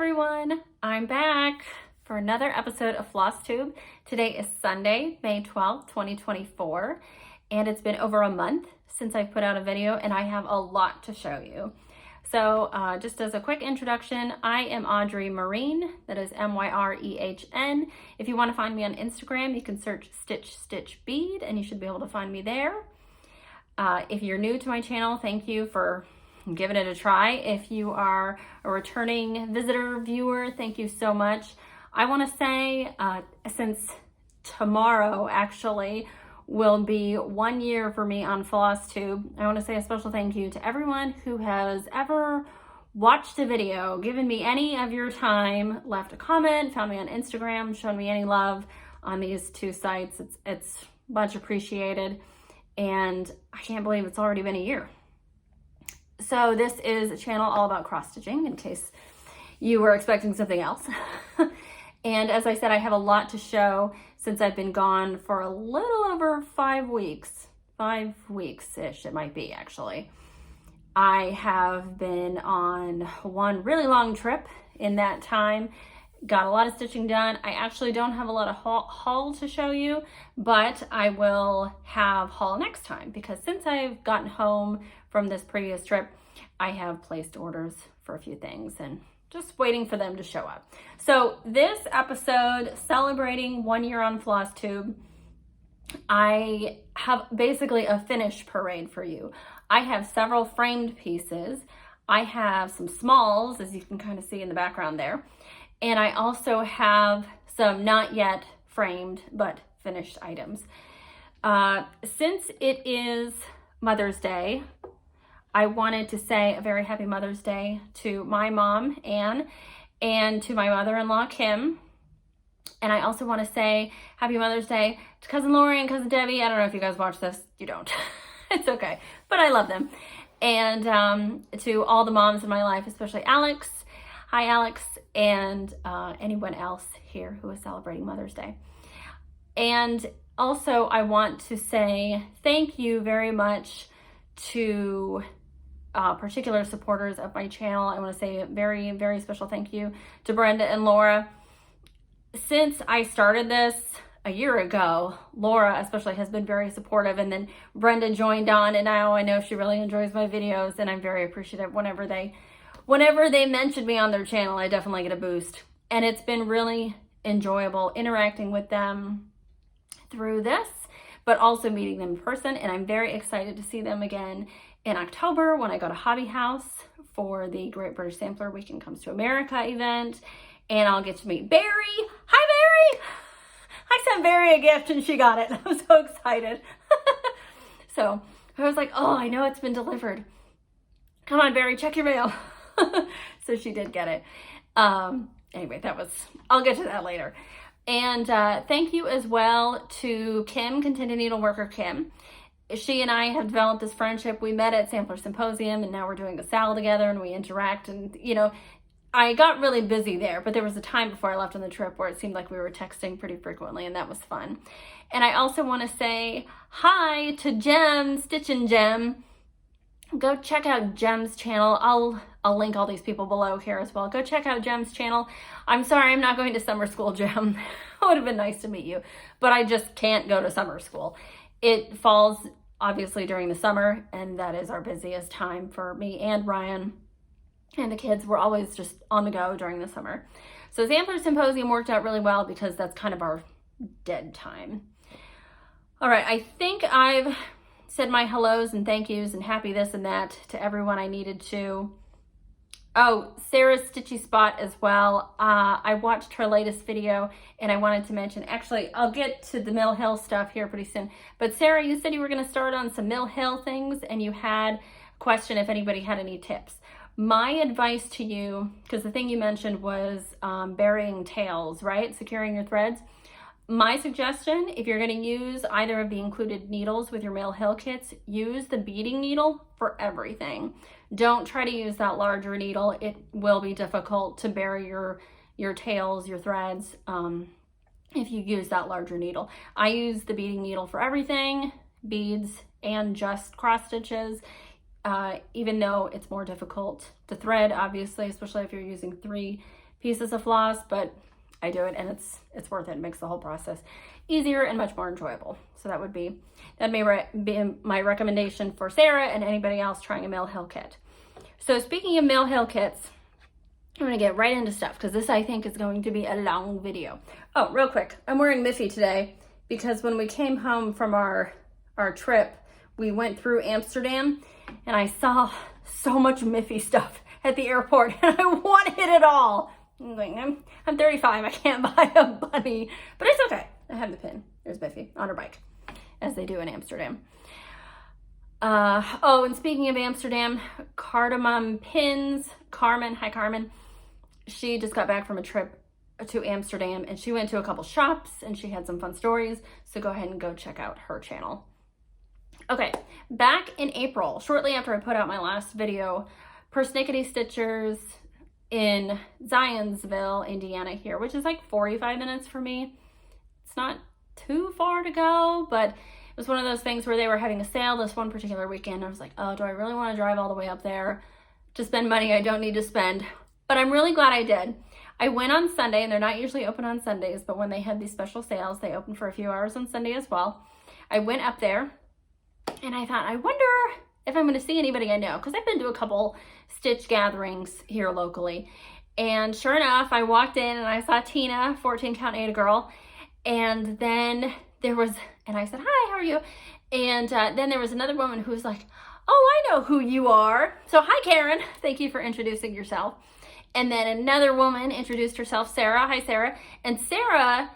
everyone, I'm back for another episode of Flosstube. Today is Sunday, May 12th, 2024, and it's been over a month since I've put out a video and I have a lot to show you. So just as a quick introduction, I am Audrey Marine, that is M-Y-R-E-H-N. If you want to find me on Instagram, you can search StitchStitchBead and you should be able to find me there. If you're new to my channel, thank you for giving it a try. If you are a returning visitor viewer, thank you so much. I want to say, since tomorrow actually will be 1 year for me on Flosstube, I want to say a special thank you to everyone who has ever watched a video, given me any of your time, left a comment, found me on Instagram, shown me any love on these two sites. It's much appreciated, and I can't believe it's already been a year. So this is a channel all about cross stitching, in case you were expecting something else. And as I said, I have a lot to show since I've been gone for a little over 5 weeks. 5 weeks-ish it might be, actually. I have been on one really long trip in that time. Got a lot of stitching done. I actually don't have a lot of haul to show you, but I will have haul next time, because since I've gotten home from this previous trip, I have placed orders for a few things and just waiting for them to show up. So this episode, celebrating 1 year on Flosstube, I have basically a finish parade for you. I have several framed pieces. I have some smalls, as you can kind of see in the background there. And I also have some not yet framed, but finished items. Since it is Mother's Day, I wanted to say a very happy Mother's Day to my mom, Anne, and to my mother-in-law, Kim. And I also want to say happy Mother's Day to Cousin Lori and Cousin Debbie. I don't know if you guys watch this. You don't. It's okay. But I love them. And to all the moms in my life, especially Alex. Hi, Alex, and anyone else here who is celebrating Mother's Day. And also, I want to say thank you very much to particular supporters of my channel. I want to say a very, very special thank you to Brenda and Laura. Since I started this a year ago, Laura especially has been very supportive, and then Brenda joined on, and now I know she really enjoys my videos, and I'm very appreciative whenever they mention me on their channel. I definitely get a boost, and it's been really enjoyable interacting with them through this, but also meeting them in person. And I'm very excited to see them again in October when I go to Hobby House for the Great British Sampler Weekend Comes to America event, and I'll get to meet Barry. Hi, Barry! I sent Barry a gift and she got it. I'm so excited. So I was like, oh, I know it's been delivered. Come on, Barry, check your mail. So she did get it. Anyway, I'll get to that later. And thank you as well to Kim, Contented Needleworker Kim. She and I have developed this friendship. We met at Sampler Symposium, and now we're doing a sal together, and we interact. And, you know, I got really busy there, but there was a time before I left on the trip where it seemed like we were texting pretty frequently, and that was fun. And I also want to say hi to Jem, Stitchin' Jem. Go check out Jem's channel. I'll link all these people below here as well. Go check out Jem's channel. I'm sorry I'm not going to summer school, Jem. It would have been nice to meet you, but I just can't go to summer school. It falls obviously during the summer, and that is our busiest time for me and Ryan and the kids. We're always just on the go during the summer. So Sampler Symposium worked out really well because that's kind of our dead time. All right, I think I've said my hellos and thank yous and happy this and that to everyone I needed to. Oh, Sarah's Stitchy Spot as well. I watched her latest video, and I wanted to mention, actually, I'll get to the Mill Hill stuff here pretty soon. But Sarah, you said you were going to start on some Mill Hill things, and you had a question if anybody had any tips. My advice to you, because the thing you mentioned was burying tails, right? Securing your threads. My suggestion, if you're going to use either of the included needles with your Mill Hill kits, use the beading needle for everything. Don't try to use that larger needle. It will be difficult to bury your tails, your threads, if you use that larger needle. I use the beading needle for everything, beads and just cross stitches, even though it's more difficult to thread, obviously, especially if you're using 3 pieces of floss, but I do it and it's worth it. It makes the whole process easier and much more enjoyable. So that may be my recommendation for Sarah and anybody else trying a Mill Hill kit. So speaking of Mill Hill kits, I'm going to get right into stuff because this I think is going to be a long video. Oh, real quick, I'm wearing Miffy today because when we came home from our trip, we went through Amsterdam and I saw so much Miffy stuff at the airport and I wanted it all. I'm going, I'm 35, I can't buy a bunny, but it's okay. I have the pin. There's Miffy on her bike, as they do in Amsterdam. Oh, and speaking of Amsterdam, Cardamom Pins, Carmen, hi Carmen. She just got back from a trip to Amsterdam and she went to a couple shops and she had some fun stories. So go ahead and go check out her channel. Okay, back in April, shortly after I put out my last video, Persnickety Stitchers in Zionsville, Indiana here, which is like 45 minutes for me. It's not too far to go, but it was one of those things where they were having a sale this one particular weekend. I was like, oh, do I really want to drive all the way up there to spend money I don't need to spend? But I'm really glad I did. I went on Sunday, and they're not usually open on Sundays, but when they had these special sales, they open for a few hours on Sunday as well. I went up there, and I thought, I wonder if I'm going to see anybody I know, because I've been to a couple stitch gatherings here locally. And sure enough, I walked in, and I saw Tina, 14 Count Ada girl, and then there was, and I said, hi, how are you? And then there was another woman who was like, oh, I know who you are. So hi, Karen. Thank you for introducing yourself. And then another woman introduced herself, Sarah. Hi, Sarah. And Sarah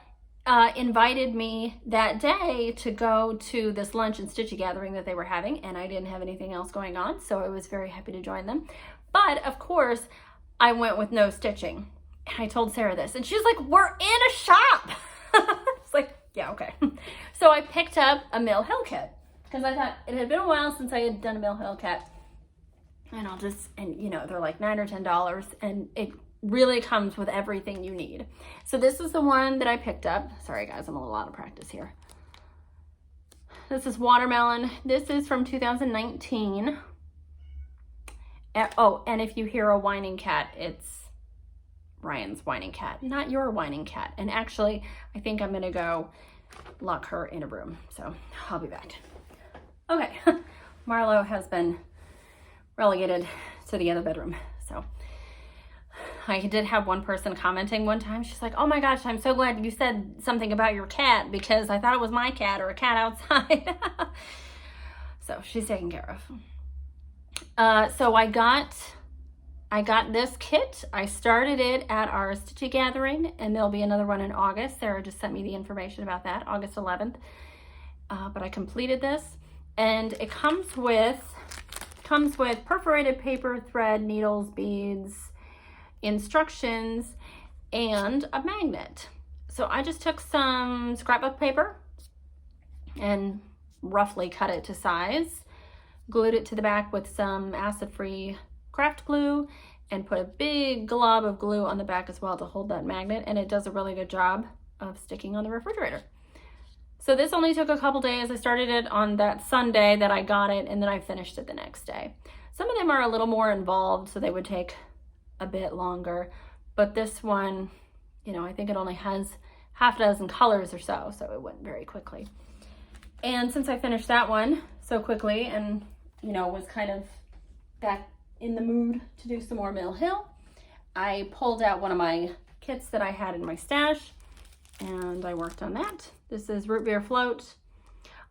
invited me that day to go to this lunch and stitchy gathering that they were having, and I didn't have anything else going on, so I was very happy to join them. But of course, I went with no stitching. And I told Sarah this, and she was like, we're in a shop. It's like, yeah, okay. So I picked up a Mill Hill kit because I thought it had been a while since I had done a Mill Hill kit. And you know, they're like $9 or $10 and it really comes with everything you need. So this is the one that I picked up. Sorry guys, I'm a little out of practice here. This is Watermelon. This is from 2019. And if you hear a whining cat, it's Ryan's whining cat, not your whining cat. And actually, I think I'm gonna go lock her in a room. So I'll be back. Okay, Marlo has been relegated to the other bedroom. So I did have one person commenting one time. She's like, oh my gosh, I'm so glad you said something about your cat because I thought it was my cat or a cat outside. So she's taken care of. So I got this kit. I started it at our stitchy gathering and there'll be another one in August. Sarah just sent me the information about that, August 11th. But I completed this and it comes with perforated paper, thread, needles, beads, instructions, and a magnet. So I just took some scrapbook paper and roughly cut it to size, glued it to the back with some acid-free craft glue, and put a big glob of glue on the back as well to hold that magnet, and it does a really good job of sticking on the refrigerator. So this only took a couple days. I started it on that Sunday that I got it, and then I finished it the next day. Some of them are a little more involved, so they would take a bit longer. But this one, you know, I think it only has half a dozen colors or so, so it went very quickly. And since I finished that one so quickly and, you know, was kind of back in the mood to do some more Mill Hill, I pulled out one of my kits that I had in my stash, and I worked on that. This is Root Beer Float.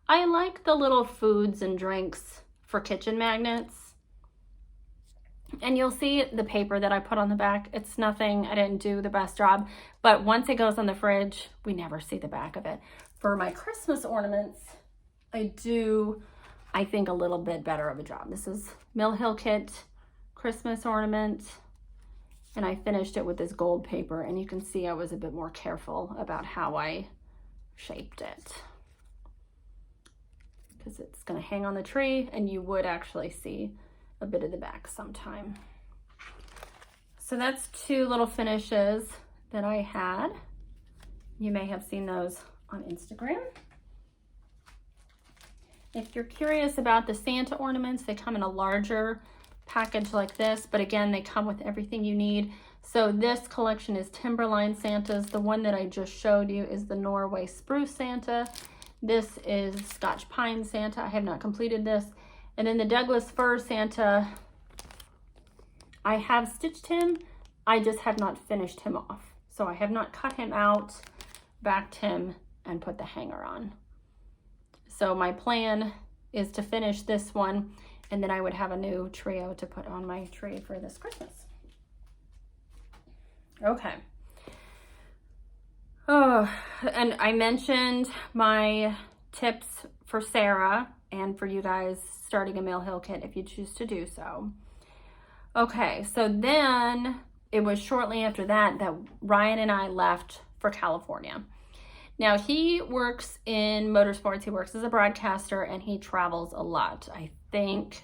I like the little foods and drinks for kitchen magnets. And you'll see the paper that I put on the back. It's nothing, I didn't do the best job, but once it goes on the fridge, we never see the back of it. For my Christmas ornaments, I do, I think, a little bit better of a job. This is Mill Hill Kit Christmas ornament. And I finished it with this gold paper, and you can see I was a bit more careful about how I shaped it. Because it's going to hang on the tree, and you would actually see a bit of the back sometime. So that's two little finishes that I had. You may have seen those on Instagram. If you're curious about the Santa ornaments, they come in a larger packaged like this, but again, they come with everything you need. So this collection is Timberline Santas. The one that I just showed you is the Norway Spruce Santa. This is Scotch Pine Santa. I have not completed this. And then the Douglas Fir Santa, I have stitched him. I just have not finished him off. So I have not cut him out, backed him, and put the hanger on. So my plan is to finish this one, and then I would have a new trio to put on my tree for this Christmas. Okay. Oh, and I mentioned my tips for Sarah and for you guys starting a Mill Hill kit if you choose to do so. Okay, so then it was shortly after that that Ryan and I left for California. Now he works in motorsports, he works as a broadcaster, and he travels a lot. I think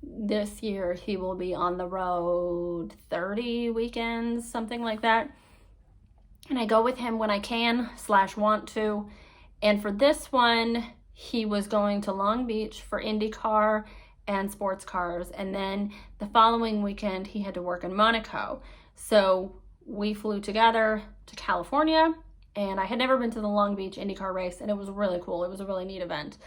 this year he will be on the road 30 weekends, something like that. And I go with him when I can / want to. And for this one, he was going to Long Beach for IndyCar and sports cars. And then the following weekend, he had to work in Monaco. So we flew together to California, and I had never been to the Long Beach IndyCar race, and it was really cool. It was a really neat event.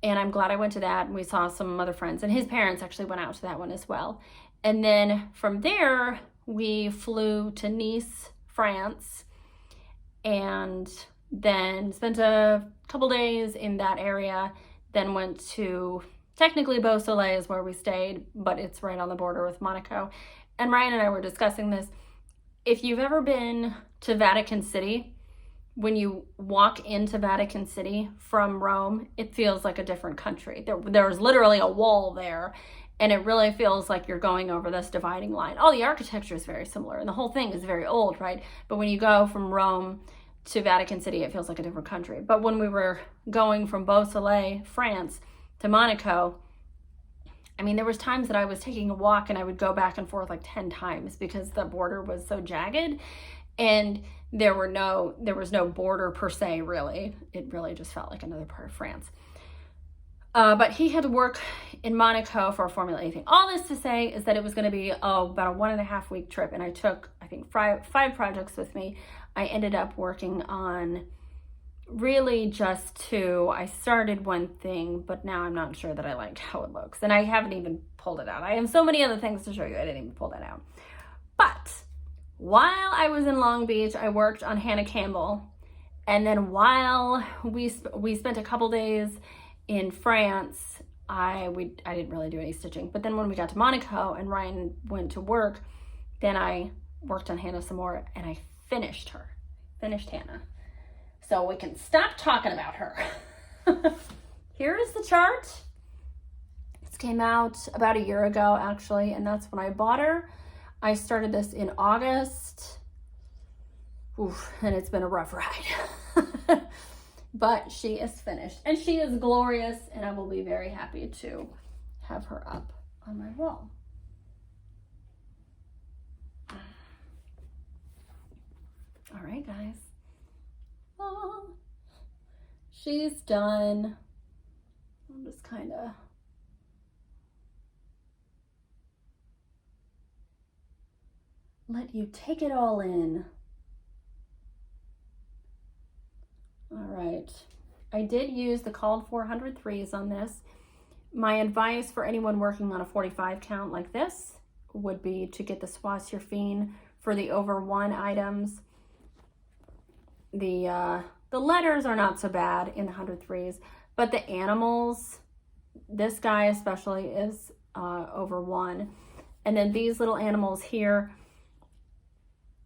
And I'm glad I went to that, and we saw some other friends, and his parents actually went out to that one as well. And then from there, we flew to Nice, France, and then spent a couple days in that area, then went to, technically Beausoleil is where we stayed, but it's right on the border with Monaco. And Ryan and I were discussing this. If you've ever been to Vatican City, when you walk into Vatican City from Rome, it feels like a different country. There's literally a wall there, and it really feels like you're going over this dividing line. All the architecture is very similar, and the whole thing is very old, right? But when you go from Rome to Vatican City, it feels like a different country. But when we were going from Beausoleil, France, to Monaco, I mean, there was times that I was taking a walk and I would go back and forth like 10 times because the border was so jagged, and there was no border per se, really. It really just felt like another part of France. But he had to work in Monaco for a Formula E thing. All this to say is that it was going to be about a 1.5 week trip, and I took, I think, five projects with me. I ended up working on really just 2. I started one thing, but now I'm not sure that I like how it looks, and I haven't even pulled it out. I have so many other things to show you, I didn't even pull that out. But while I was in Long Beach, I worked on Hannah Campbell, and then while we spent a couple days in France, I didn't really do any stitching. But then when we got to Monaco and Ryan went to work, then I worked on Hannah some more, and I finished Hannah. So we can stop talking about her. Here is the chart. This came out about a year ago, actually, and that's when I bought her. I started this in August. Oof, and it's been a rough ride. But she is finished, and she is glorious, and I will be very happy to have her up on my wall. All right, guys. Oh, she's done. I'm just kind of let you take it all in. All right, I did use the called 403s on this. My advice for anyone working on a 45 count like this would be to get the Soie sur Fin for the over 1 items. The letters are not so bad in the 103s, but the animals, this guy especially, is over 1. And then these little animals here,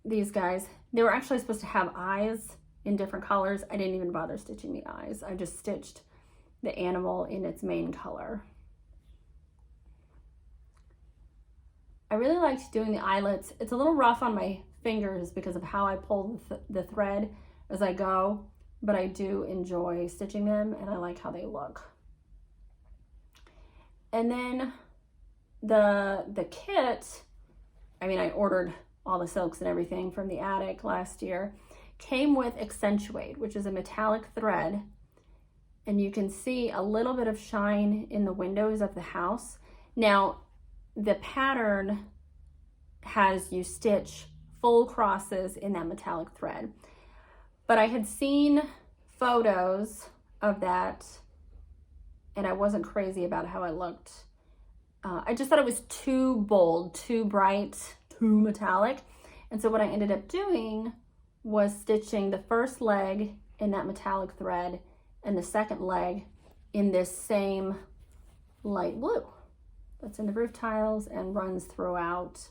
these guys, they were actually supposed to have eyes in different colors. I didn't even bother stitching the eyes. I just stitched the animal in its main color. I really liked doing the eyelets. It's a little rough on my fingers because of how I pull the thread as I go, but I do enjoy stitching them, and I like how they look. And then the kit, I mean, I ordered all the silks and everything from the attic last year, came with Accentuate, which is a metallic thread, and you can see a little bit of shine in the windows of the house. Now, the pattern has you stitch full crosses in that metallic thread. But I had seen photos of that and I wasn't crazy about how it looked. I just thought it was too bold, too bright, too metallic. And so what I ended up doing was stitching the first leg in that metallic thread and the second leg in this same light blue that's in the roof tiles and runs throughout.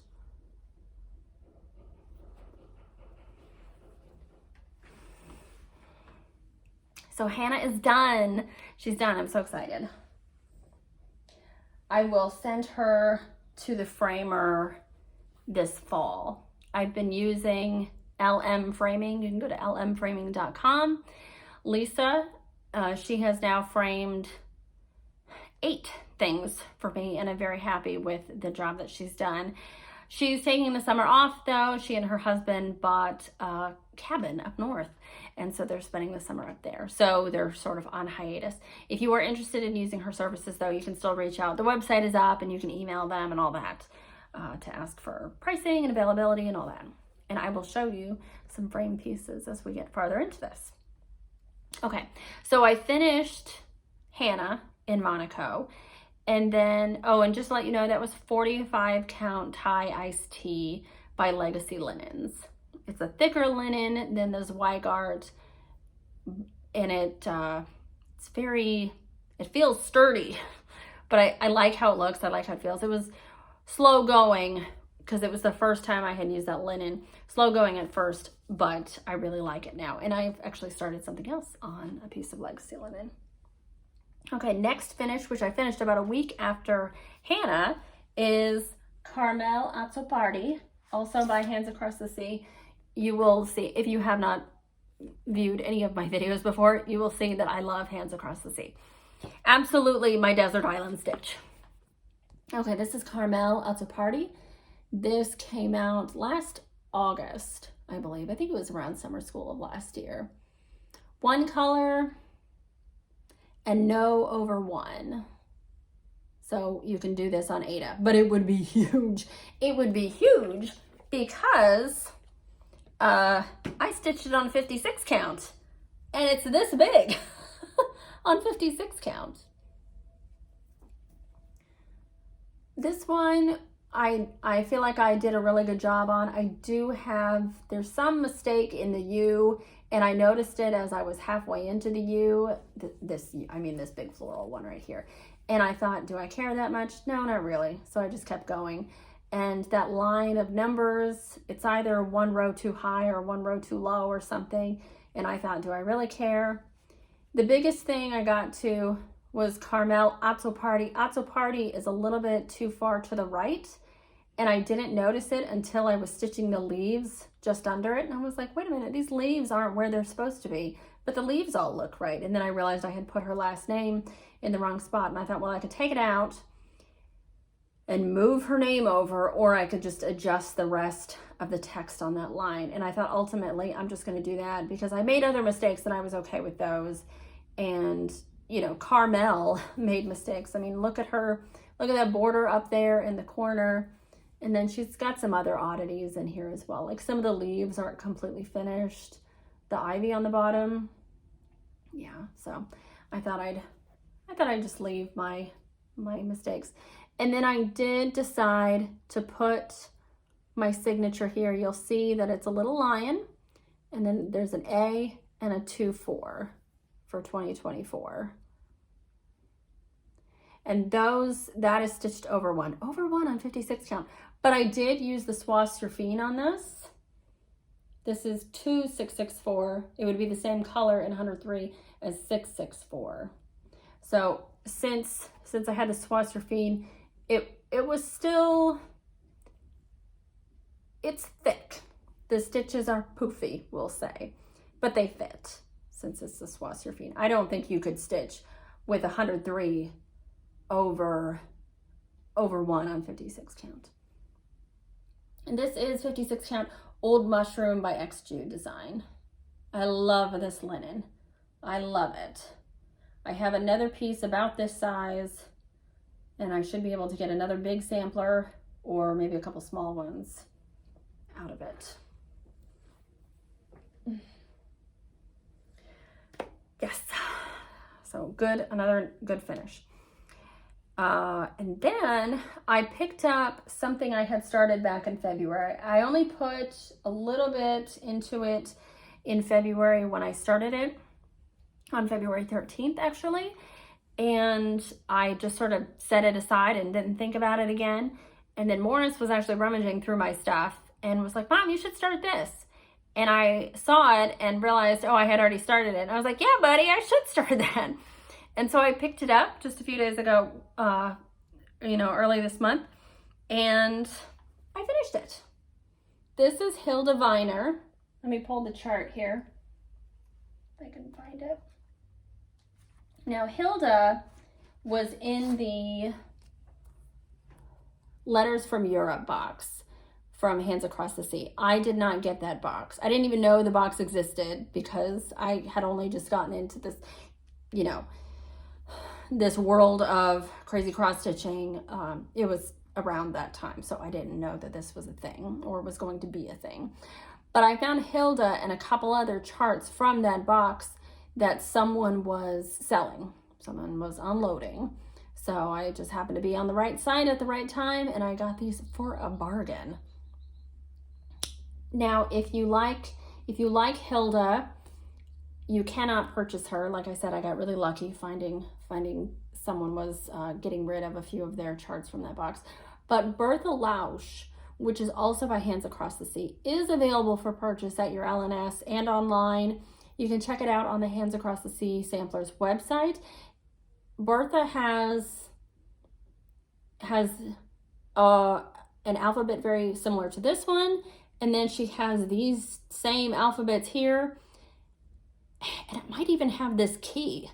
So Hannah is done. She's done. I'm so excited. I will send her to the framer this fall. I've been using LM Framing. You can go to lmframing.com. Lisa, she has now framed 8 things for me, and I'm very happy with the job that she's done. She's taking the summer off though. She and her husband bought a cabin up north, and so they're spending the summer up there. So they're sort of on hiatus. If you are interested in using her services though, you can still reach out. The website is up and you can email them and all that to ask for pricing and availability and all that. And I will show you some frame pieces as we get farther into this. Okay, so I finished Hannah in Monaco. And then, oh, and just to let you know, that was 45 count Thai iced tea by Legacy Linens. It's a thicker linen than the Zweigart, and it feels sturdy, but I like how it looks. I like how it feels. It was slow going because it was the first time I had used that linen. Slow going at first, but I really like it now. And I've actually started something else on a piece of Legacy linen. Okay, next finish, which I finished about a week after Hannah, is Carmelle Azzopardi, also by Hands Across the Sea. You will see, if you have not viewed any of my videos before, you will see that I love Hands Across the Sea. Absolutely my desert island stitch. Okay, this is Carmelle Azzopardi. This came out last August, I believe. I think it was around summer school of last year. One color and no over 1. So you can do this on Ada, but it would be huge. It would be huge because I stitched it on 56 count and it's this big on 56 count. This one, I feel like I did a really good job on. I do have, there's some mistake in the U, and I noticed it as I was halfway into the U, this big floral one right here. And I thought, do I care that much? No, not really. So I just kept going. And that line of numbers, it's either one row too high or one row too low or something. And I thought, do I really care? The biggest thing I got to was Carmelle Azzopardi. Azzopardi is a little bit too far to the right, and I didn't notice it until I was stitching the leaves just under it. And I was like, wait a minute, these leaves aren't where they're supposed to be, but the leaves all look right. And then I realized I had put her last name in the wrong spot. And I thought, well, I could take it out and move her name over, or I could just adjust the rest of the text on that line. And I thought ultimately I'm just going to do that because I made other mistakes and I was okay with those. And, you know, Carmelle made mistakes. I mean, look at her, look at that border up there in the corner. And then she's got some other oddities in here as well. Like some of the leaves aren't completely finished. The ivy on the bottom. Yeah, so I thought I'd just leave my mistakes. And then I did decide to put my signature here. You'll see that it's a little lion, and then there's an A and a 2-4 for 2024. And that is stitched over 1 on 56 count. But I did use the Soie Surfine on this. This is 2664. It would be the same color in 103 as 664. So since I had the Soie Surfine, it was still, it's thick. The stitches are poofy, we'll say, but they fit since it's the Soie Surfine. I don't think you could stitch with 103 over 1 on 56 count. And this is 56 count Old Mushroom by X Jude Design. I love this linen. I love it. I have another piece about this size And I should be able to get another big sampler or maybe a couple small ones out of it. Yes, so good, another good finish. And then I picked up something I had started back in February. I only put a little bit into it in February when I started it, on February 13th actually. And I just sort of set it aside and didn't think about it again. And then Morris was actually rummaging through my stuff and was like, Mom, you should start this. And I saw it and realized, oh, I had already started it. And I was like, yeah, buddy, I should start that. And so I picked it up just a few days ago, early this month, and I finished it. This is Hilda Weiner. Let me pull the chart here, if I can find it. Now, Hilda was in the Letters from Europe box from Hands Across the Sea. I did not get that box. I didn't even know the box existed because I had only just gotten into this, this world of crazy cross stitching. It was around that time, so I didn't know that this was a thing or was going to be a thing. But I found Hilda and a couple other charts from that box that someone was selling. Someone was unloading. So I just happened to be on the right side at the right time, and I got these for a bargain. Now, if you like Hilda, you cannot purchase her. Like I said, I got really lucky finding someone was getting rid of a few of their charts from that box. But Bertha Lausch, which is also by Hands Across the Sea, is available for purchase at your LNS and online. You can check it out on the Hands Across the Sea Samplers website. Bertha has an alphabet very similar to this one, and then she has these same alphabets here, and it might even have this key.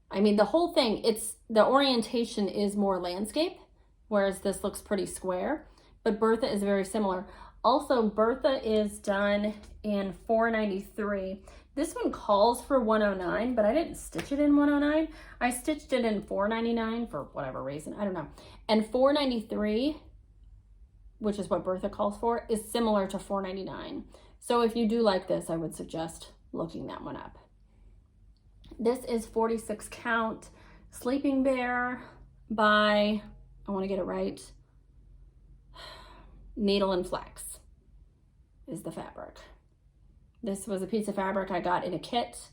I mean, the whole thing, the orientation is more landscape, whereas this looks pretty square, but Bertha is very similar. Also, Bertha is done in 493. This one calls for 109, but I didn't stitch it in 109. I stitched it in 499 for whatever reason, I don't know. And 493, which is what Bertha calls for, is similar to 499. So if you do like this, I would suggest looking that one up. This is 46 count Sleeping Bear by, I want to get it right, Needle and Flax is the fabric. This was a piece of fabric I got in a kit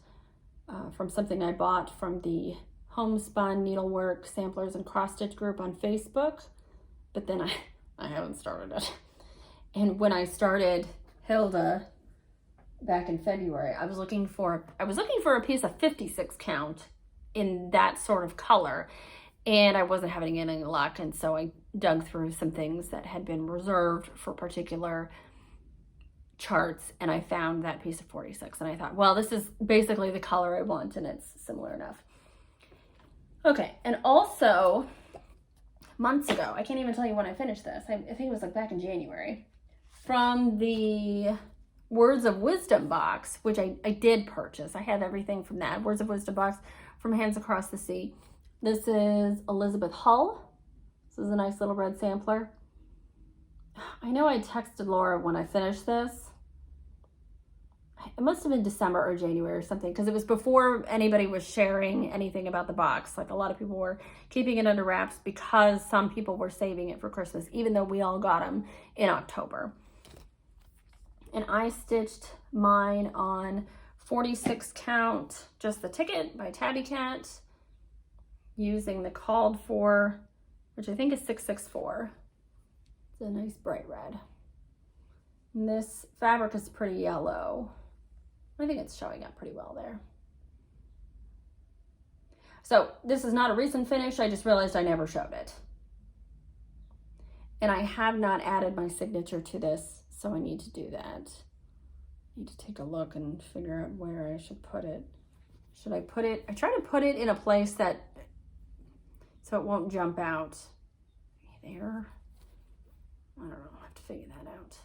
from something I bought from the Homespun Needlework Samplers and Cross Stitch group on Facebook, but then I haven't started it. And when I started Hilda back in February, I was looking for a piece of 56 count in that sort of color, and I wasn't having any luck, and so I dug through some things that had been reserved for particular charts, and I found that piece of 46, and I thought, well, this is basically the color I want, and it's similar enough. Okay, and also months ago, I can't even tell you when I finished this, I think it was like back in January, from the Words of Wisdom box, which I did purchase. I have everything from that Words of Wisdom box from Hands Across the Sea. This is Elizabeth Hull. This is a nice little red sampler. I know I texted Laura when I finished this. It must have been December or January or something, because it was before anybody was sharing anything about the box. Like, a lot of people were keeping it under wraps because some people were saving it for Christmas, even though we all got them in October. And I stitched mine on 46 count, just the ticket by Tabby Cat, using the called for, which I think is 664. It's a nice bright red. And this fabric is pretty yellow. I think it's showing up pretty well there. So this is not a recent finish. I just realized I never showed it. And I have not added my signature to this, so I need to do that. I need to take a look and figure out where I should put it. Should I put it, I try to put it in a place that, so it won't jump out. There. I don't know, I'll have to figure that out.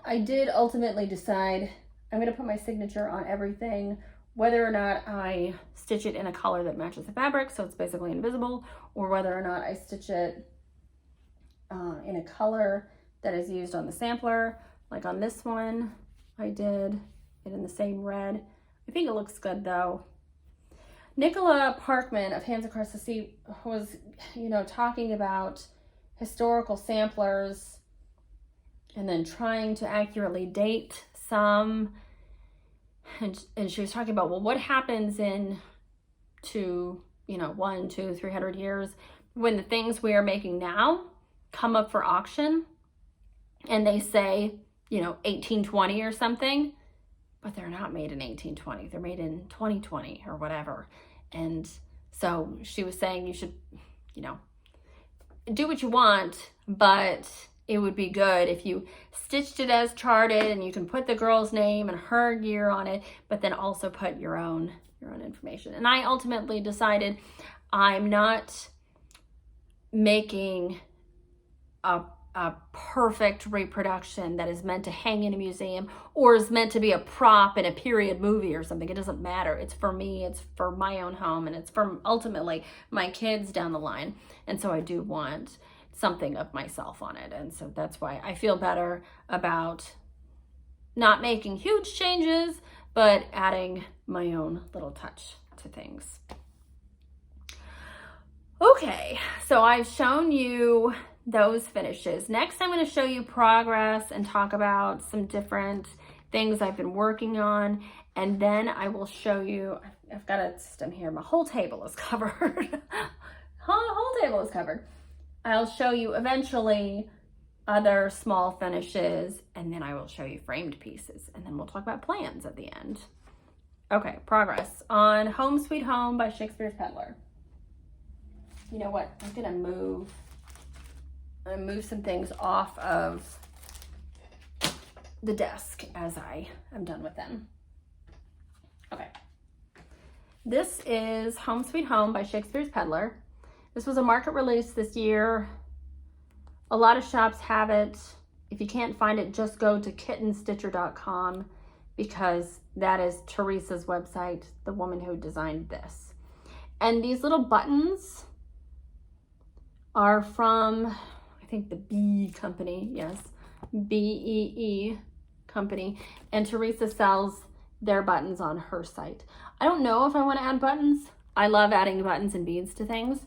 I did ultimately decide I'm gonna put my signature on everything whether or not I stitch it in a color that matches the fabric, so it's basically invisible, or whether or not I stitch it in a color that is used on the sampler. Like on this one, I did it in the same red. I think it looks good though. Nicola Parkman of Hands Across the Sea was, you know, talking about historical samplers and then trying to accurately date some. And she was talking about, well, what happens in 300 years when the things we are making now come up for auction and they say, 1820 or something, but they're not made in 1820. They're made in 2020 or whatever. And so she was saying you should, do what you want, but it would be good if you stitched it as charted and you can put the girl's name and her year on it, but then also put your own information. And I ultimately decided I'm not making a perfect reproduction that is meant to hang in a museum or is meant to be a prop in a period movie or something. It doesn't matter. It's for me, it's for my own home, and it's for ultimately my kids down the line. And so I do want something of myself on it. And so that's why I feel better about not making huge changes, but adding my own little touch to things. Okay, so I've shown you those finishes. Next, I'm going to show you progress and talk about some different things I've been working on. And then I will show you, I've got a system here. My whole table is covered. whole table is covered. I'll show you eventually other small finishes, and then I will show you framed pieces, and then we'll talk about plans at the end. Okay, progress on Home Sweet Home by Shakespeare's Peddler. You know what? I'm gonna move some things off of the desk as I am done with them. Okay. This is Home Sweet Home by Shakespeare's Peddler. This was a market release this year. A lot of shops have it. If you can't find it, just go to kittenstitcher.com because that is Teresa's website, the woman who designed this. And these little buttons are from, I think, the Bee company. Yes, BEE company. And Teresa sells their buttons on her site. I don't know if I want to add buttons. I love adding buttons and beads to things,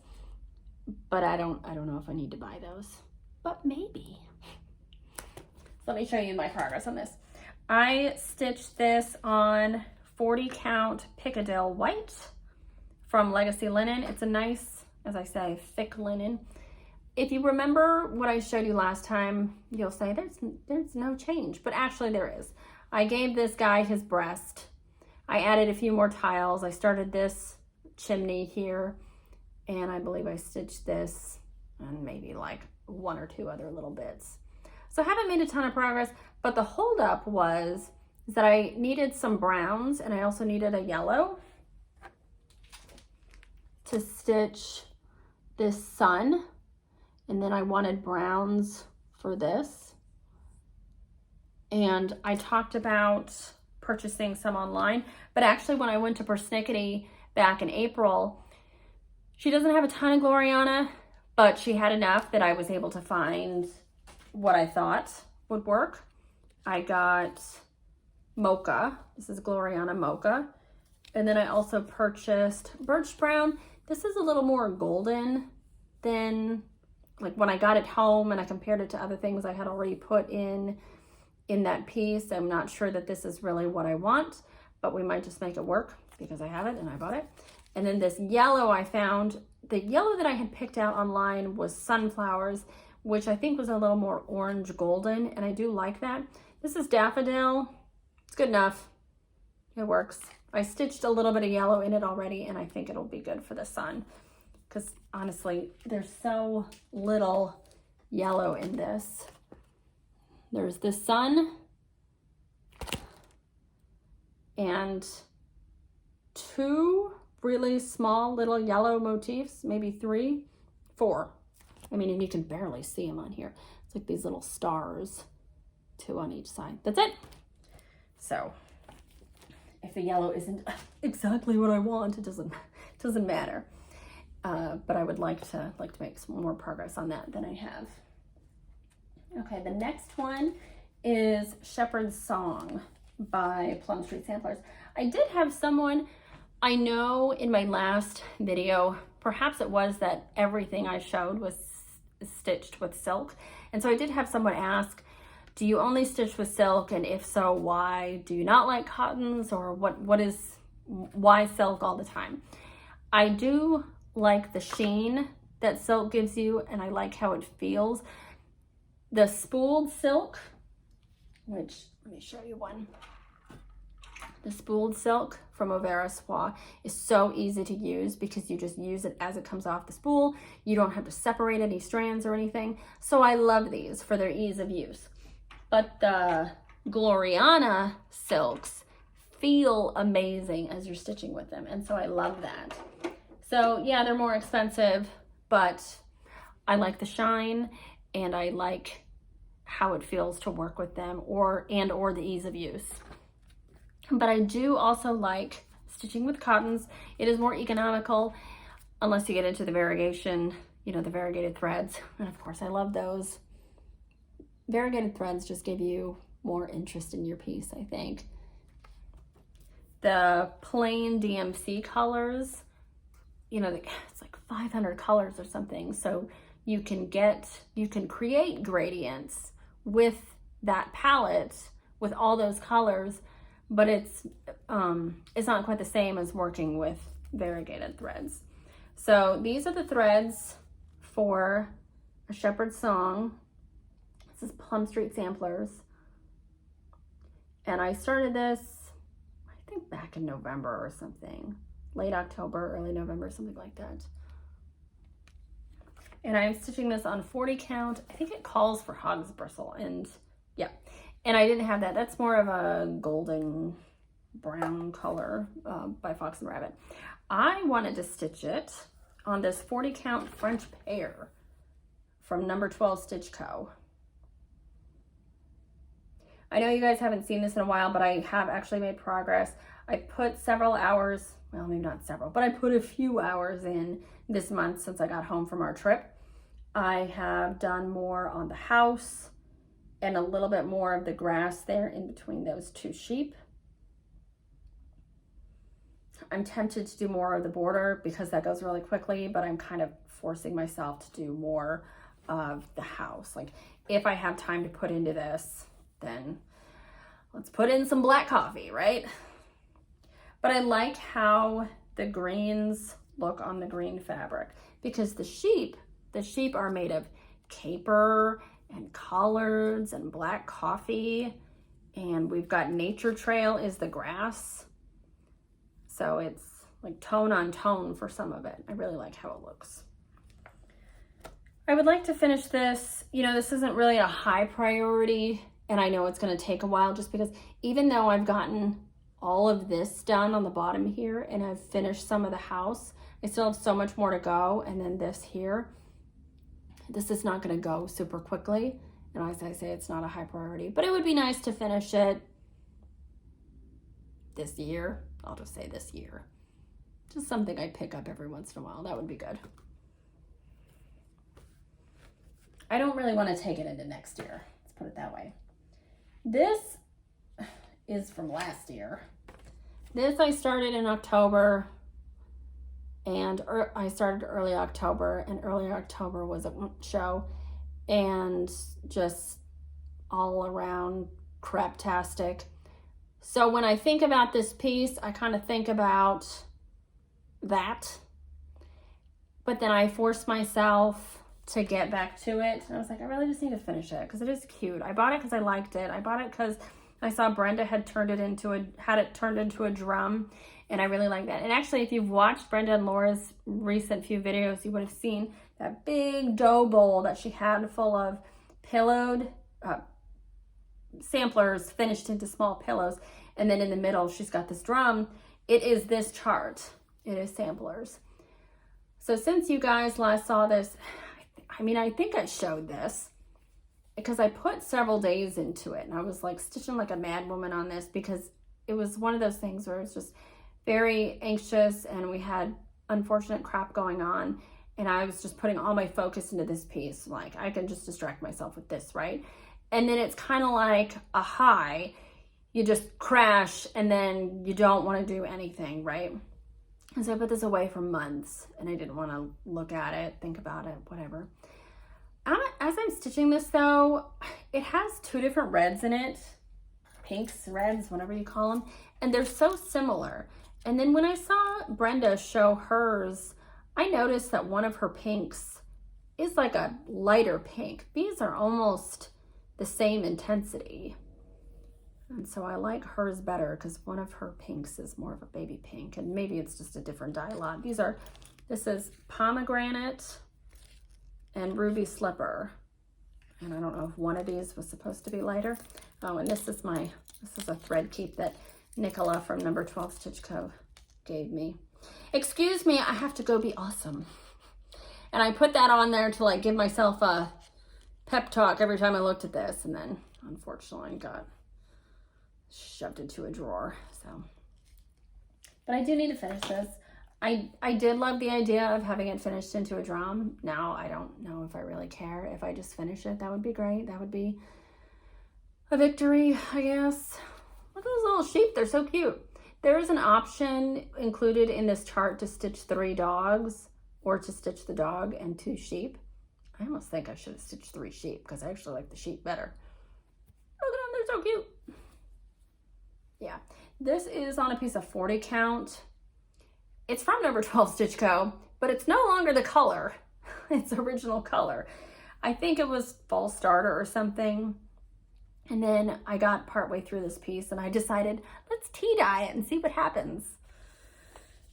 but I don't know if I need to buy those, but maybe. So let me show you my progress on this. I stitched this on 40 count Piccadilly white from Legacy Linen. It's a nice, as I say, thick linen. If you remember what I showed you last time, you'll say there's no change, but actually there is. I gave this guy his breast. I added a few more tiles. I started this chimney here, and I believe I stitched this and maybe like one or two other little bits. So I haven't made a ton of progress, but the holdup was that I needed some browns and I also needed a yellow to stitch this sun. And then I wanted browns for this. And I talked about purchasing some online, but actually when I went to Persnickety back in April, she doesn't have a ton of Gloriana, but she had enough that I was able to find what I thought would work. I got Mocha. This is Gloriana Mocha. And then I also purchased Birch Brown. This is a little more golden than, like when I got it home and I compared it to other things I had already put in that piece. I'm not sure that this is really what I want, but we might just make it work because I have it and I bought it. And then this yellow I found, the yellow that I had picked out online was Sunflowers, which I think was a little more orange golden, and I do like that. This is Daffodil. It's good enough. It works. I stitched a little bit of yellow in it already, and I think it'll be good for the sun, because honestly, there's so little yellow in this. There's the sun and two really small little yellow motifs, maybe 3, 4. I mean, and you can barely see them on here. It's like these little stars, 2 on each side. That's it. So, if the yellow isn't exactly what I want, it doesn't matter. But I would like to make some more progress on that than I have. Okay, the next one is Shepherd's Song by Plum Street Samplers. I did have someone, I know in my last video, perhaps it was that everything I showed was stitched with silk. And so I did have someone ask, do you only stitch with silk? And if so, why? Do you not like cottons, or why silk all the time? I do like the sheen that silk gives you, and I like how it feels. The spooled silk, which, let me show you one. The spooled silk from Overa Soie is so easy to use because you just use it as it comes off the spool. You don't have to separate any strands or anything. So I love these for their ease of use. But the Gloriana silks feel amazing as you're stitching with them. And so I love that. So yeah, they're more expensive, but I like the shine and I like how it feels to work with them, or the ease of use. But I do also like stitching with cottons. It is more economical unless you get into the variegation, you know, the variegated threads. And of course I love those. Variegated threads just give you more interest in your piece, I think. The plain DMC colors, you know, it's like 500 colors or something. So you can create gradients with that palette, with all those colors, but it's not quite the same as working with variegated threads. So these are the threads for A Shepherd's Song. This is Plum Street Samplers. And I started this, I think back in November or something. Late October, early November, something like that. And I'm stitching this on 40 count. I think it calls for hog's bristle, and yeah. And I didn't have that. That's more of a golden brown color by Fox and Rabbit. I wanted to stitch it on this 40 count French pear from number 12 Stitch Co. I know you guys haven't seen this in a while, but I have actually made progress. I put several hours, well, maybe not several, but I put a few hours in this month since I got home from our trip. I have done more on the house and a little bit more of the grass there in between those two sheep. I'm tempted to do more of the border because that goes really quickly, but I'm kind of forcing myself to do more of the house. Like if I have time to put into this, then let's put in some black coffee, right? But I like how the greens look on the green fabric because the sheep are made of caper and collards and black coffee, and we've got Nature Trail is the grass. So it's like tone on tone for some of it. I really like how it looks. I would like to finish this. You know, this isn't really a high priority, and I know it's going to take a while just because even though I've gotten all of this done on the bottom here and I've finished some of the house, I still have so much more to go. And then this here, this is not going to go super quickly. And as I say, it's not a high priority, but it would be nice to finish it this year. I'll just say this year. Just something I pick up every once in a while. That would be good. I don't really want to take it into next year. Let's put it that way. This is from last year. This I started in October, and I started early October, and early October was a show, and just all around craptastic. So when I think about this piece, I kind of think about that, but then I forced myself to get back to it, and I was like, I really just need to finish it because it is cute. I bought it because I liked it. I bought it because I saw Brenda had turned it into a drum, and I really like that. And actually, if you've watched Brenda and Laura's recent few videos, you would have seen that big dough bowl that she had full of pillowed samplers finished into small pillows, and then in the middle she's got this drum. It is this chart. It is samplers. So since you guys last saw this, I think I showed this because I put several days into it, and I was like stitching like a mad woman on this because it was one of those things where it was just very anxious and we had unfortunate crap going on. And I was just putting all my focus into this piece. Like, I can just distract myself with this, right? And then it's kind of like a high. You just crash and then you don't want to do anything, right? And so I put this away for months and I didn't want to look at it, think about it, whatever. As I'm stitching this though, it has two different reds in it. Pinks, reds, whatever you call them. And they're so similar. And then when I saw Brenda show hers, I noticed that one of her pinks is like a lighter pink. These are almost the same intensity. And so I like hers better because one of her pinks is more of a baby pink, and maybe it's just a different dye lot. This is pomegranate and ruby slipper. And I don't know if one of these was supposed to be lighter. Oh, and this is a thread keep that Nicola from number 12 Stitch Co. gave me. Excuse me, I have to go be awesome. And I put that on there to like give myself a pep talk every time I looked at this, and then unfortunately got shoved into a drawer. So, but I do need to finish this. I did love the idea of having it finished into a drum. Now I don't know if I really care. If I just finish it, that would be great. That would be a victory, I guess. Look at those little sheep, they're so cute. There is an option included in this chart to stitch 3 dogs or to stitch the dog and 2 sheep. I almost think I should have stitched 3 sheep because I actually like the sheep better. Look at them, they're so cute. Yeah, this is on a piece of 40 count. It's from number 12 Stitch Co., but it's no longer the color. It's original color. I think it was fall starter or something. And then I got partway through this piece and I decided, let's tea dye it and see what happens.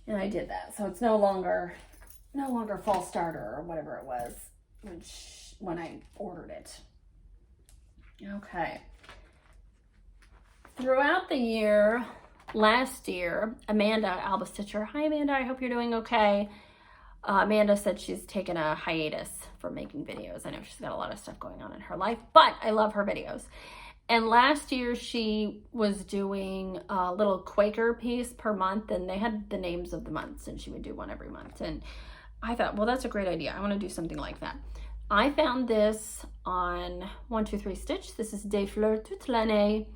And I did that. So it's no longer fall starter or whatever it was when I ordered it. Okay. Throughout the year, last year, Amanda, Alba Stitcher. Hi, Amanda. I hope you're doing okay. Amanda said she's taken a hiatus from making videos. I know she's got a lot of stuff going on in her life, but I love her videos. And last year she was doing a little Quaker piece per month, and they had the names of the months, and she would do one every month. And I thought, well, that's a great idea. I want to do something like that. I found this on 123 Stitch. This is Des Fleurs toute l'année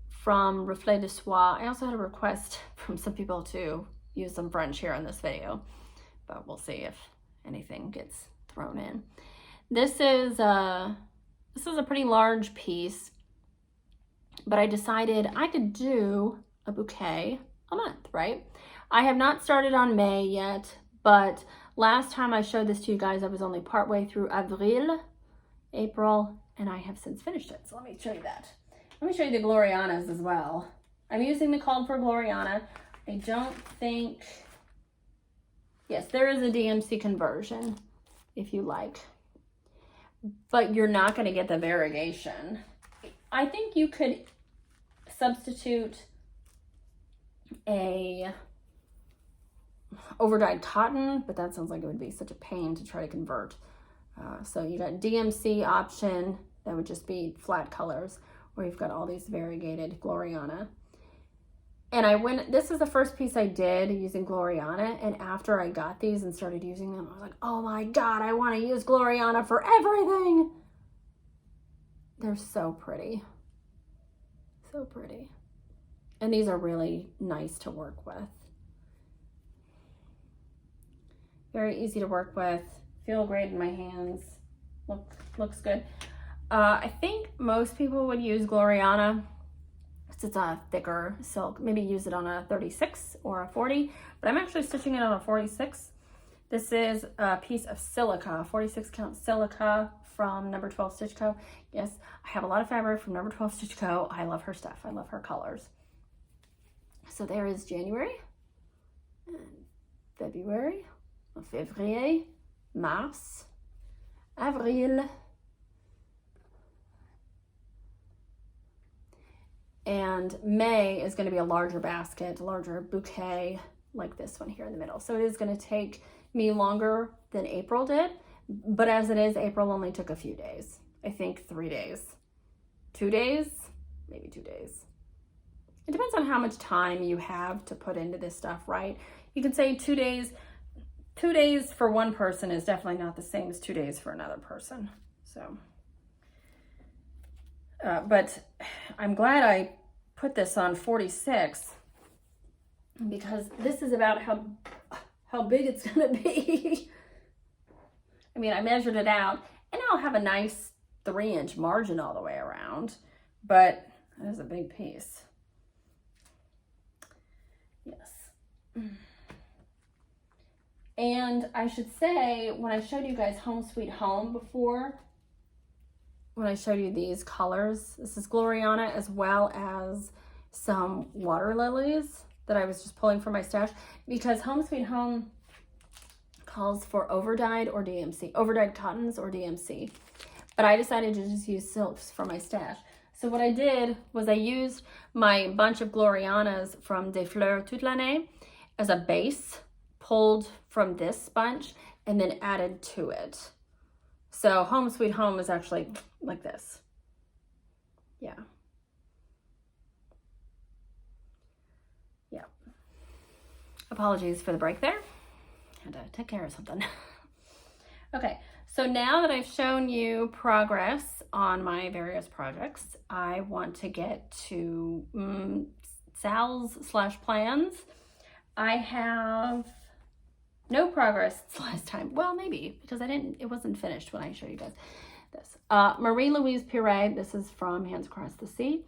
from Reflets de Soie. I also had a request from some people to use some French here in this video, but we'll see if anything gets thrown in. This is a pretty large piece, but I decided I could do a bouquet a month, right? I have not started on May yet, but last time I showed this to you guys, I was only partway through April, and I have since finished it. So let me show you that. Let me show you the Glorianas as well. I'm using the Called for Gloriana. I don't think, yes, there is a DMC conversion if you like, but you're not going to get the variegation. I think you could substitute a overdyed cotton, but that sounds like it would be such a pain to try to convert. So you got DMC option, that would just be flat colors, where you've got all these variegated Gloriana. And this is the first piece I did using Gloriana, and after I got these and started using them, I was like, oh my God, I want to use Gloriana for everything. They're so pretty. So pretty. And these are really nice to work with. Very easy to work with. Feel great in my hands. Looks good. I think most people would use Gloriana because it's a thicker silk. Maybe use it on a 36 or a 40, but I'm actually stitching it on a 46. This is a piece of silica, 46 count silica from number 12 Stitch Co. Yes, I have a lot of fabric from number 12 Stitch Co. I love her stuff. I love her colors. So there is January, and February, février, mars, avril, and May is going to be a larger basket, a larger bouquet like this one here in the middle. So it is going to take me longer than April did, but as it is, April only took a few days. I think 3 days. 2 days? Maybe 2 days. It depends on how much time you have to put into this stuff, right? You can say 2 days. 2 days for one person is definitely not the same as 2 days for another person. So, but I'm glad I put this on 46 because this is about how big it's gonna be. I mean, I measured it out, and I'll have a nice 3-inch margin all the way around, but that is a big piece. Yes. And I should say, when I showed you guys Home Sweet Home before, when I showed you these colors, this is Gloriana as well as some water lilies that I was just pulling from my stash, because Home Sweet Home calls for overdyed or DMC, overdyed cottons or DMC. But I decided to just use silks for my stash. So what I did was I used my bunch of Glorianas from Des Fleurs toute l'année as a base, pulled from this bunch, and then added to it. So Home Sweet Home is actually like this. Yeah. Yeah. Apologies for the break there. Had to take care of something. Okay, so now that I've shown you progress on my various projects, I want to get to Sal's/plans. I have no progress last time. Well, maybe, because it wasn't finished when I showed you guys this. Louise Puree, this is from Hands Across the Sea.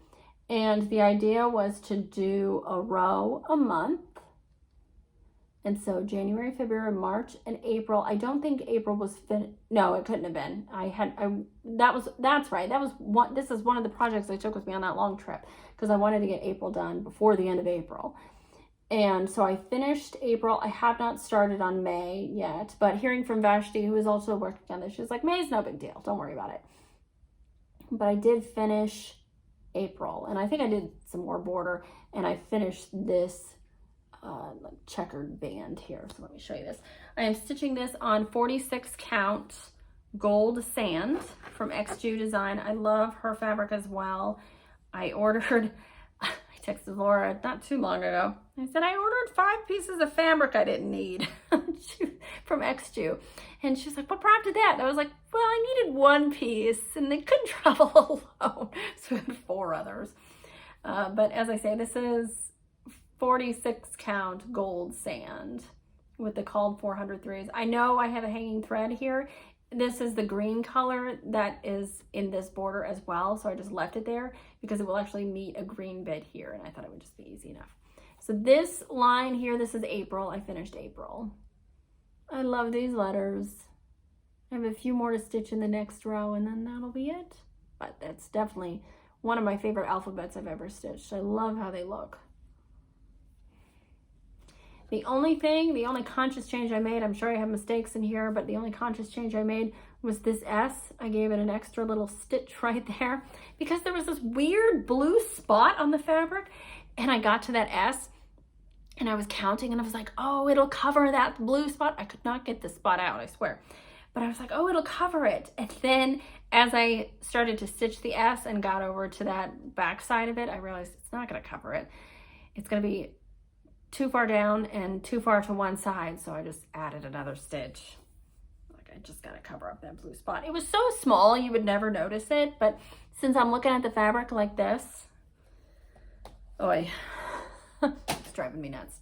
And the idea was to do a row a month. And so January, February, March, and April. I don't think April was finished. No, it couldn't have been. That's right. This is one of the projects I took with me on that long trip, because I wanted to get April done before the end of April. And so I finished April. I have not started on May yet, but hearing from Vashti, who is also working on this, she's like, May's no big deal. Don't worry about it. But I did finish April, and I think I did some more border, and I finished this like checkered band here. So let me show you this. I am stitching this on 46 count gold sand from XJU Design. I love her fabric as well. I texted Laura not too long ago. I said, I ordered 5 pieces of fabric I didn't need from XJU. And she's like, what prompted that? And I was like, well, I needed 1 piece and they couldn't travel alone. So we had 4 others. But as I say, this is 46 count gold sand with the called 403s. I know I have a hanging thread here. This is the green color that is in this border as well. So I just left it there because it will actually meet a green bit here. And I thought it would just be easy enough. So this line here, this is April. I finished April. I love these letters. I have a few more to stitch in the next row and then that'll be it. But that's definitely one of my favorite alphabets I've ever stitched. I love how they look. The only conscious change I made, I'm sure I have mistakes in here, but the only conscious change I made was this S. I gave it an extra little stitch right there because there was this weird blue spot on the fabric, and I got to that S and I was counting and I was like, oh, it'll cover that blue spot. I could not get the spot out, I swear. But I was like, oh, it'll cover it. And then as I started to stitch the S and got over to that back side of it, I realized it's not gonna cover it. It's gonna be too far down and too far to one side, so I just added another stitch. Like, I just gotta cover up that blue spot. It was so small you would never notice it, but since I'm looking at the fabric like this, it's driving me nuts.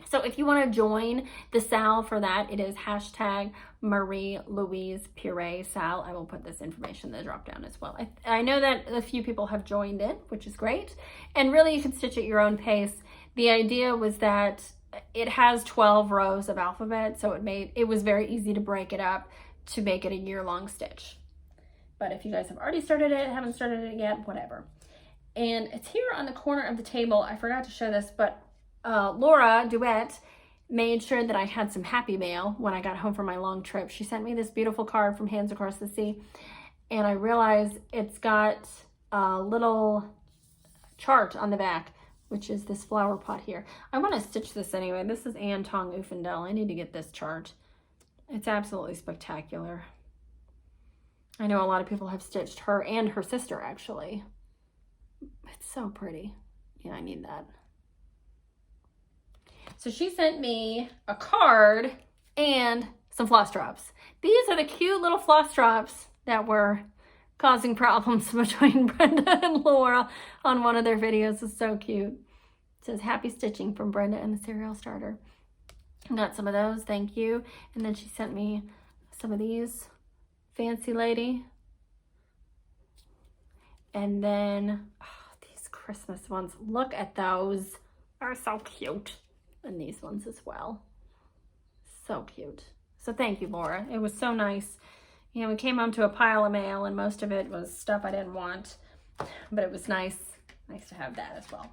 So if you want to join the Sal for that, it is hashtag Marie Louise Puree Sal. I will put this information in the drop down as well. I know that a few people have joined it, which is great. And really you can stitch at your own pace. The idea was that it has 12 rows of alphabet, so it was very easy to break it up to make it a year-long stitch. But if you guys have already started it, haven't started it yet, whatever. And it's here on the corner of the table. I forgot to show this, but Laura Duet made sure that I had some happy mail when I got home from my long trip. She sent me this beautiful card from Hands Across the Sea, and I realized it's got a little chart on the back, which is this flower pot here. I want to stitch this anyway. This is Anne Tong Ufendel. I need to get this chart. It's absolutely spectacular. I know a lot of people have stitched her and her sister, actually. It's so pretty. Yeah, I need that. So she sent me a card and some floss drops. These are the cute little floss drops that were causing problems between Brenda and Laura on one of their videos. It's so cute. It says, happy stitching from Brenda and the Cereal Starter. Got some of those, thank you. And then she sent me some of these, Fancy Lady. And then, oh, these Christmas ones, look at those. They're so cute. And these ones as well. So cute. So thank you, Laura. It was so nice. You know, we came home to a pile of mail and most of it was stuff I didn't want. But it was nice to have that as well.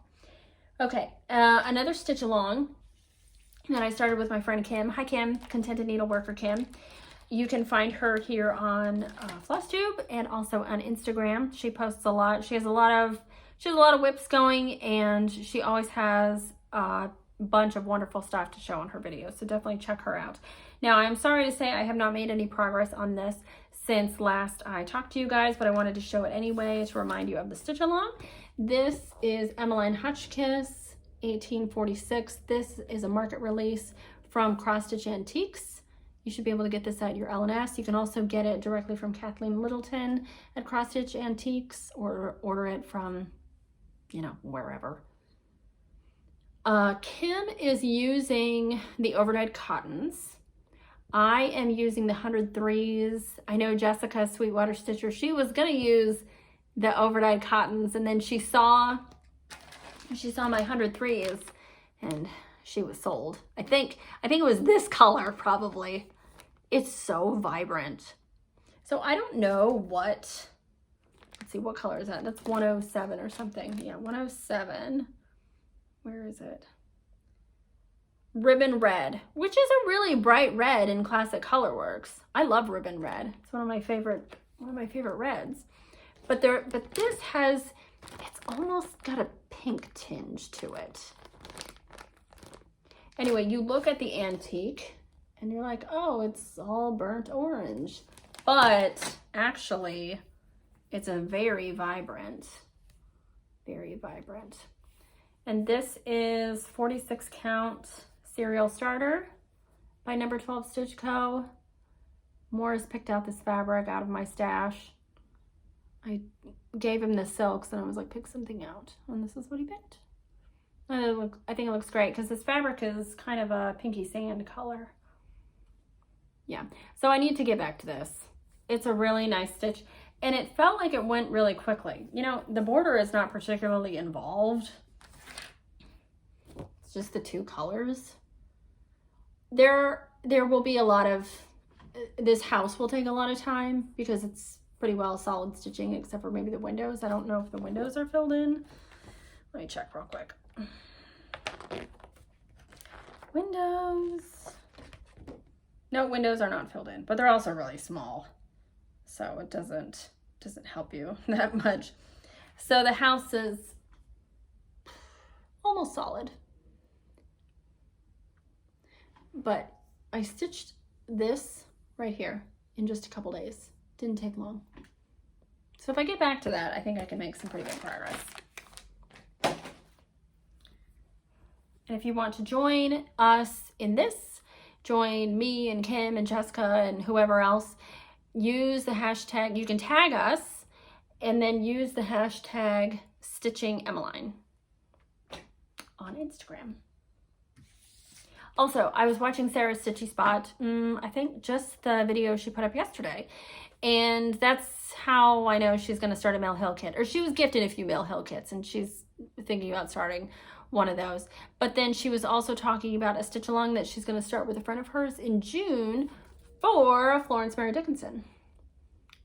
Okay, another stitch along that I started with my friend Kim. Hi Kim, Contented Needleworker Kim. You can find her here on Flosstube and also on Instagram. She posts a lot. She has a lot of whips going, and she always has a bunch of wonderful stuff to show on her videos. So definitely check her out. Now, I'm sorry to say I have not made any progress on this since last I talked to you guys, but I wanted to show it anyway to remind you of the stitch along. This is Emiline Hutchkiss, 1846. This is a market release from Cross Stitch Antiques. You should be able to get this at your L&S. You can also get it directly from Kathleen Littleton at Cross Stitch Antiques, or order it from, you know, wherever. Kim is using the overdyed cottons. I am using the 103s. I know Jessica, Sweetwater Stitcher, she was gonna use the overdyed cottons, and then she saw my 103s and she was sold. I think it was this color probably. It's so vibrant. So I don't know what, let's see, what color is that? That's 107 or something. Yeah, 107. Where is it? Ribbon Red, which is a really bright red in Classic Colorworks. I love Ribbon Red. It's one of my favorite reds. But this has, it's almost got a pink tinge to it. Anyway, you look at the antique and you're like, oh, it's all burnt orange. But actually, it's a very vibrant. And this is 46 count Cereal Starter by Number 12 Stitch Co. Morris picked out this fabric out of my stash. I gave him the silks and I was like, pick something out. And this is what he picked. I think it looks great because this fabric is kind of a pinky sand color. Yeah, so I need to get back to this. It's a really nice stitch and it felt like it went really quickly. You know, the border is not particularly involved. It's just the two colors. There will be a lot of, this house will take a lot of time because it's pretty well solid stitching except for maybe the windows. I don't know if the windows are filled in. Let me check real quick. Windows. No, windows are not filled in, but they're also really small. So it doesn't help you that much. So the house is almost solid. But I stitched this right here in just a couple days. Didn't take long. So if I get back to that, I think I can make some pretty good progress. And if you want to join us in this, join me and Kim and Jessica and whoever else, use the hashtag, you can tag us and then use the hashtag StitchingEmeline on Instagram. Also, I was watching Sarah's Stitchy Spot, I think just the video she put up yesterday. And that's how I know she's going to start a Mill Hill kit. Or she was gifted a few Mill Hill kits and she's thinking about starting one of those. But then she was also talking about a stitch along that she's going to start with a friend of hers in June for Florence Mary Dickinson.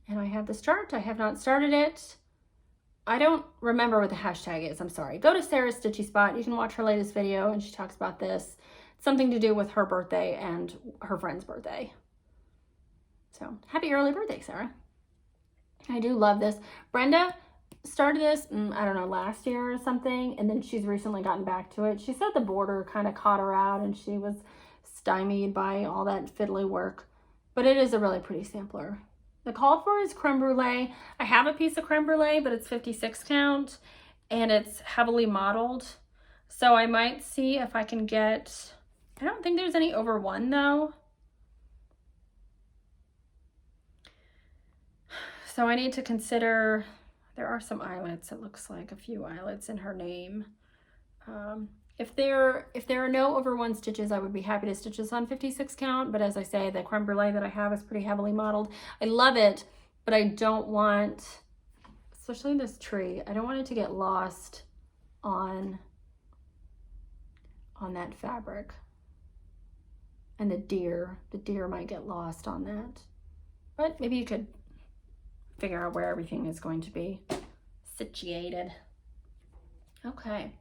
And I have this chart. I have not started it. I don't remember what the hashtag is. I'm sorry. Go to Sarah's Stitchy Spot. You can watch her latest video and she talks about this. Something to do with her birthday and her friend's birthday. So happy early birthday, Sarah. I do love this. Brenda started this, I don't know, last year or something, and then she's recently gotten back to it. She said the border kind of caught her out and she was stymied by all that fiddly work, but it is a really pretty sampler. The called for is creme brulee. I have a piece of creme brulee, but it's 56 count, and it's heavily mottled. So I might see if I can get, I don't think there's any over 1 though. So I need to consider, there are some eyelets, it looks like a few eyelets in her name. If there are no over 1 stitches, I would be happy to stitch this on 56 count, but as I say, the creme brulee that I have is pretty heavily mottled. I love it, but I don't want, especially this tree, I don't want it to get lost on that fabric. And the deer might get lost on that. But maybe you could figure out where everything is going to be situated. Okay.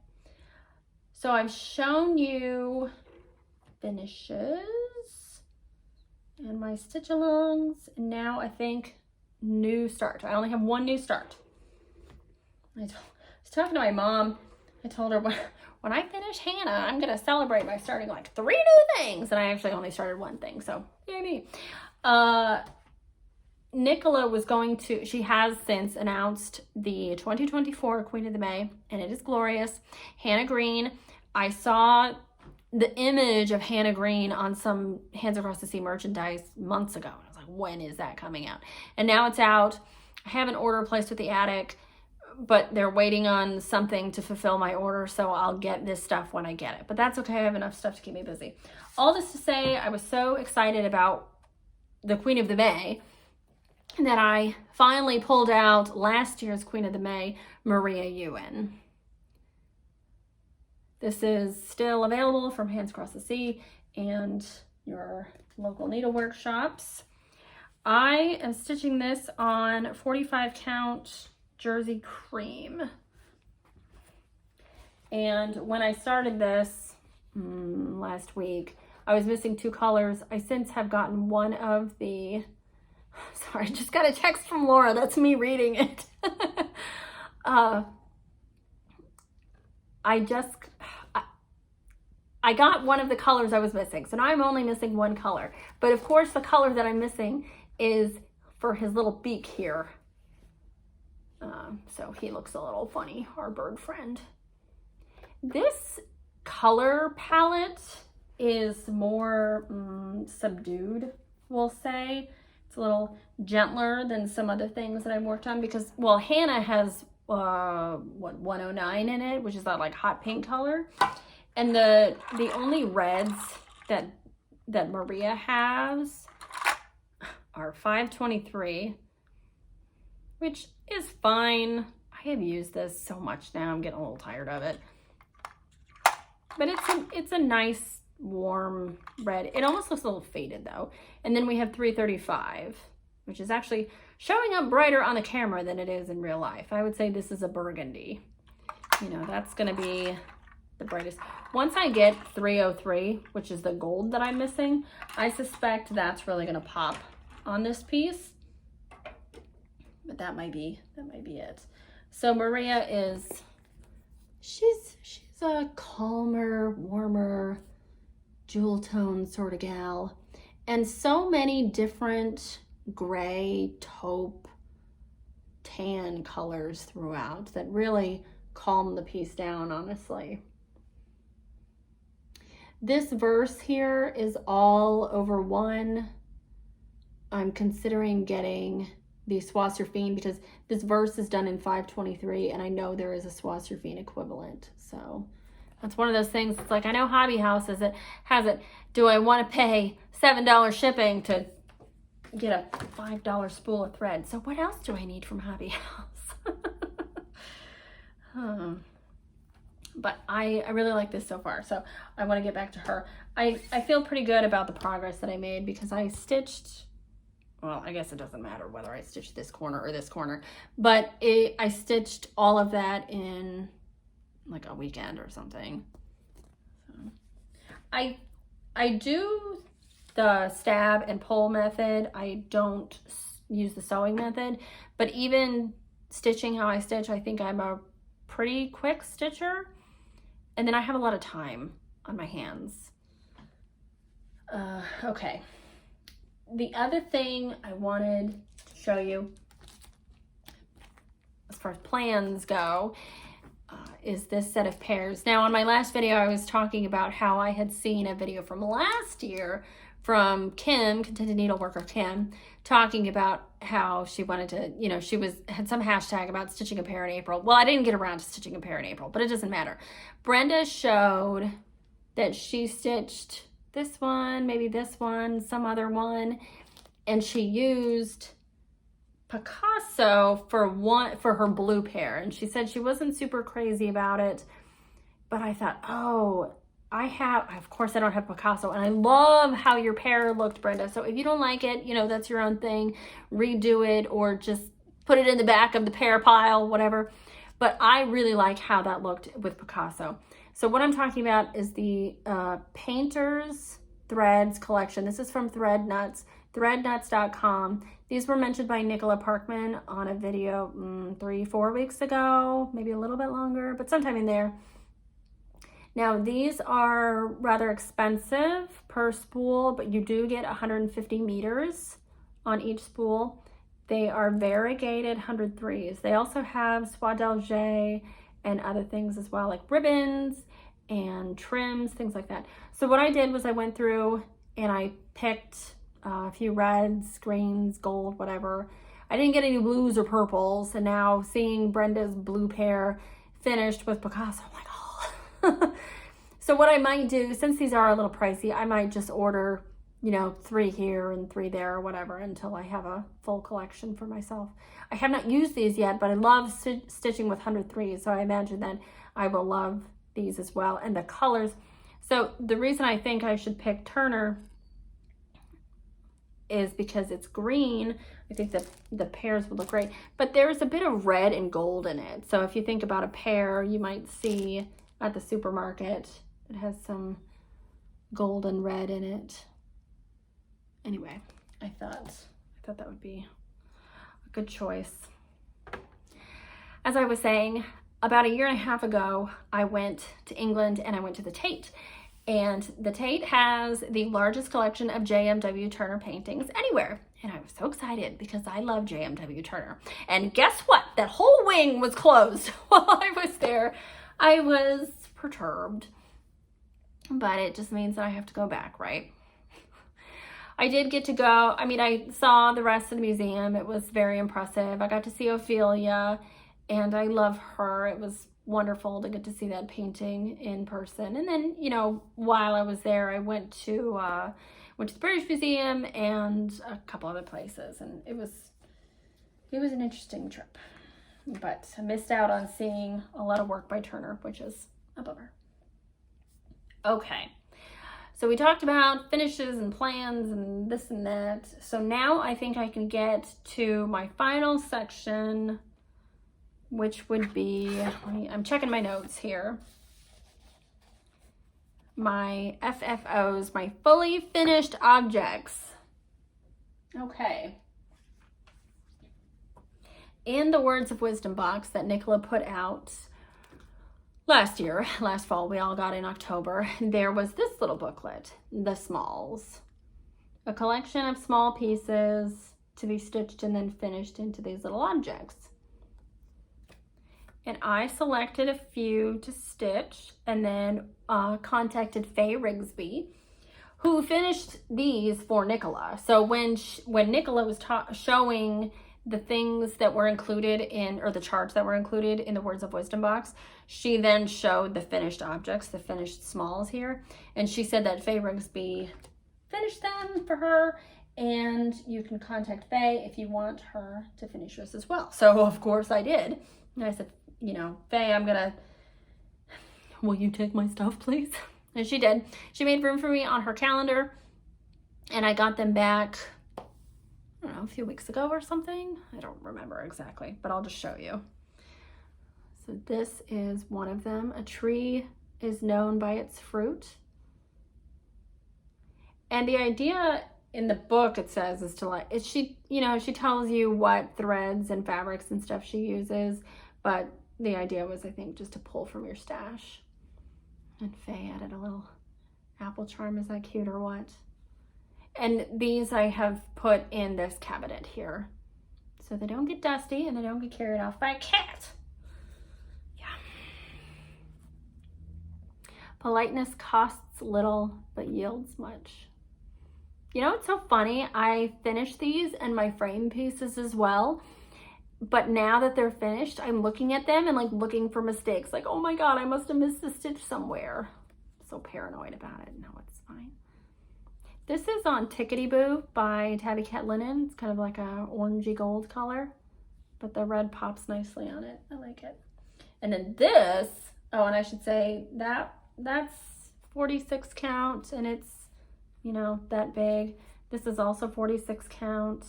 So I've shown you finishes and my stitch alongs. And now I think new start. I only have 1 new start. I was talking to my mom. I told her when I finish Hannah, I'm going to celebrate by starting like 3 new things. And I actually only started 1 thing. So yay me. Nicola was going to, she has since announced the 2024 Queen of the May, and it is glorious. Hannah Green. I saw the image of Hannah Green on some Hands Across the Sea merchandise months ago. I was like, when is that coming out? And now it's out. I have an order placed with the attic, but they're waiting on something to fulfill my order, so I'll get this stuff when I get it. But that's okay. I have enough stuff to keep me busy. All this to say, I was so excited about the Queen of the May that I finally pulled out last year's Queen of the May, Maria Ewan. This is still available from Hands Across the Sea and your local needle workshops. I am stitching this on 45 count Jersey Cream. And when I started this last week, I was missing 2 colors. I since have gotten one of the, sorry, I just got a text from Laura. That's me reading it. I got one of the colors I was missing. So now I'm only missing 1 color. But of course the color that I'm missing is for his little beak here. So he looks a little funny, our bird friend. This color palette is more subdued, we'll say. It's a little gentler than some other things that I've worked on because, well, Hannah has, 109 in it, which is that like hot pink color. And the only reds that Maria has are 523, which is fine. I have used this so much now, I'm getting a little tired of it. But it's a nice warm red. It almost looks a little faded though. And then we have 335, which is actually showing up brighter on the camera than it is in real life. I would say this is a burgundy. You know, that's gonna be the brightest. Once I get 303, which is the gold that I'm missing, I suspect that's really gonna pop on this piece. But that might be it. So Maria is, she's a calmer, warmer, jewel tone sort of gal. And so many different gray, taupe, tan colors throughout that really calm the piece down, honestly. This verse here is all over 1. I'm considering getting the Soie because this verse is done in 523 and I know there is a Soie equivalent. So that's one of those things. It's like, I know Hobby House has it. Do I want to pay $7 shipping to get a $5 spool of thread? So what else do I need from Hobby House? But I really like this so far, so I want to get back to her. I feel pretty good about the progress that I made because I stitched, well, I guess it doesn't matter whether I stitched this corner or this corner, but I stitched all of that in like a weekend or something. So I do the stab and pull method. I don't use the sewing method, but even stitching how I stitch, I think I'm a pretty quick stitcher. And then I have a lot of time on my hands. Okay. The other thing I wanted to show you as far as plans go, is this set of pears. Now, on my last video, I was talking about how I had seen a video from last year from Kim, Contented Needleworker Kim, talking about how she wanted to, you know, had some hashtag about stitching a pear in April. Well, I didn't get around to stitching a pear in April, but it doesn't matter. Brenda showed that she stitched this one, maybe this one, some other one, and she used Picasso for her blue pear, and she said she wasn't super crazy about it, but I thought, oh, of course I don't have Picasso, and I love how your pear looked, Brenda. So if you don't like it, you know, that's your own thing. Redo it or just put it in the back of the pear pile, whatever. But I really like how that looked with Picasso. So what I'm talking about is the Painter's Threads collection. This is from Thread Nuts, threadnuts.com. These were mentioned by Nicola Parkman on a video 3-4 weeks ago, maybe a little bit longer, but sometime in there. Now, these are rather expensive per spool, but you do get 150 meters on each spool. They are variegated 103s. They also have soie d'Alger and other things as well, like ribbons and trims, things like that. So what I did was I went through and I picked a few reds, greens, gold, whatever. I didn't get any blues or purples, and now seeing Brenda's blue pear finished with Picasso, I'm like, oh. So what I might do, since these are a little pricey, I might just order, you know, 3 here and 3 there or whatever until I have a full collection for myself. I have not used these yet, but I love stitching with 103s, so I imagine that I will love these as well, and the colors. So the reason I think I should pick Turner is because it's green. I think that the pears would look great, but there's a bit of red and gold in it. So if you think about a pear you might see at the supermarket, it has some gold and red in it. Anyway, I thought that would be a good choice. As I was saying, about 1.5 years ago, I went to England and I went to the Tate. And the Tate has the largest collection of JMW Turner paintings anywhere. And I was so excited because I love JMW Turner. And guess what? That whole wing was closed while I was there. I was perturbed. But it just means that I have to go back, right? I did get to go. I mean, I saw the rest of the museum. It was very impressive. I got to see Ophelia, and I love her. It was wonderful to get to see that painting in person. And then, you know, while I was there, I went to the British Museum and a couple other places, and it was an interesting trip. But I missed out on seeing a lot of work by Turner, which is a bummer. Okay, so we talked about finishes and plans and this and that. So now I think I can get to my final section, which would be, I'm checking my notes here. My FFOs, my fully finished objects. Okay. In the Words of Wisdom box that Nicola put out last fall, we all got in October, there was this little booklet, The Smalls. A collection of small pieces to be stitched and then finished into these little objects. And I selected a few to stitch and then contacted Faye Rigsby, who finished these for Nicola. So when Nicola was showing the things that were included in, or the charts that were included in the Words of Wisdom box, she then showed the finished objects, the finished smalls here. And she said that Faye Rigsby finished them for her, and you can contact Faye if you want her to finish this as well. So of course I did. And I said, you know, Faye, will you take my stuff, please? And she did. She made room for me on her calendar, and I got them back, I don't know, a few weeks ago or something. I don't remember exactly, but I'll just show you. So this is one of them. A tree is known by its fruit. And the idea in the book, it says, is to she tells you what threads and fabrics and stuff she uses, but the idea was, I think, just to pull from your stash. And Faye added a little apple charm. Is that cute or what? And these I have put in this cabinet here, so they don't get dusty and they don't get carried off by a cat. Yeah. Politeness costs little, but yields much. You know, it's so funny. I finished these and my frame pieces as well. But now that they're finished, I'm looking at them and like looking for mistakes. Like, oh my God, I must have missed a stitch somewhere. I'm so paranoid about it. No, it's fine. This is on Tickety Boo by Tabby Cat Linen. It's kind of like a orangey gold color, but the red pops nicely on it. I like it. And then this, oh, and I should say that's 46 count and it's, you know, that big. This is also 46 count.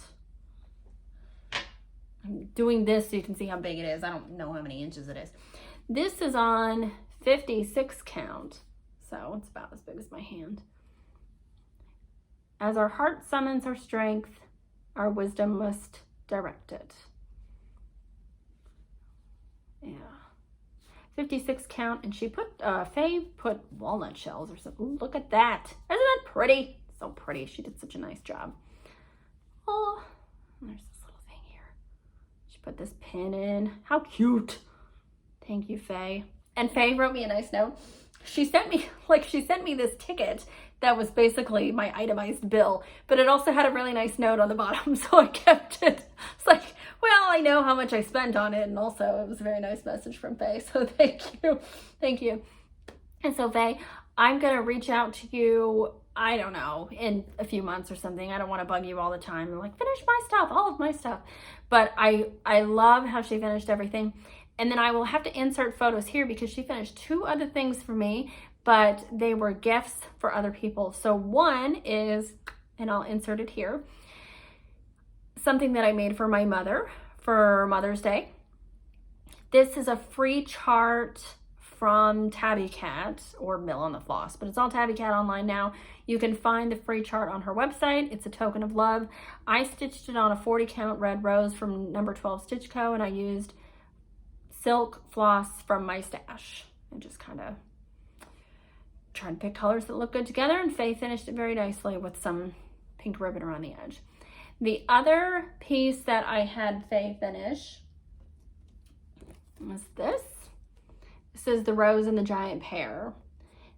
I'm doing this so you can see how big it is. I don't know how many inches it is. This is on 56 count, so it's about as big as my hand. As our heart summons our strength, our wisdom must direct it. Yeah. 56 count, and she put, Faye put walnut shells or something. Ooh, look at that. Isn't that pretty? So pretty. She did such a nice job. Oh, there's this little thing here. She put this pin in. How cute. Thank you, Faye. And Faye wrote me a nice note. She sent me this ticket that was basically my itemized bill, but it also had a really nice note on the bottom, so I kept it. It's like, well, I know how much I spent on it, and also it was a very nice message from Faye, so thank you. Thank you. And so Faye, I'm gonna reach out to you, I don't know, in a few months or something. I don't want to bug you all the time and like, finish my stuff, all of my stuff. But I love how she finished everything. And then I will have to insert photos here because she finished 2 other things for me, but they were gifts for other people. So one is, and I'll insert it here, something that I made for my mother for Mother's Day. This is a free chart from Tabby Cat or Mill on the Floss, but it's all Tabby Cat online now. You can find the free chart on her website. It's a token of love. I stitched it on a 40 count red rose from number 12 Stitch Co. and I used silk floss from my stash and just kind of trying to pick colors that look good together, and Faye finished it very nicely with some pink ribbon around the edge. The other piece that I had Faye finish was this. This is the rose and the giant pear.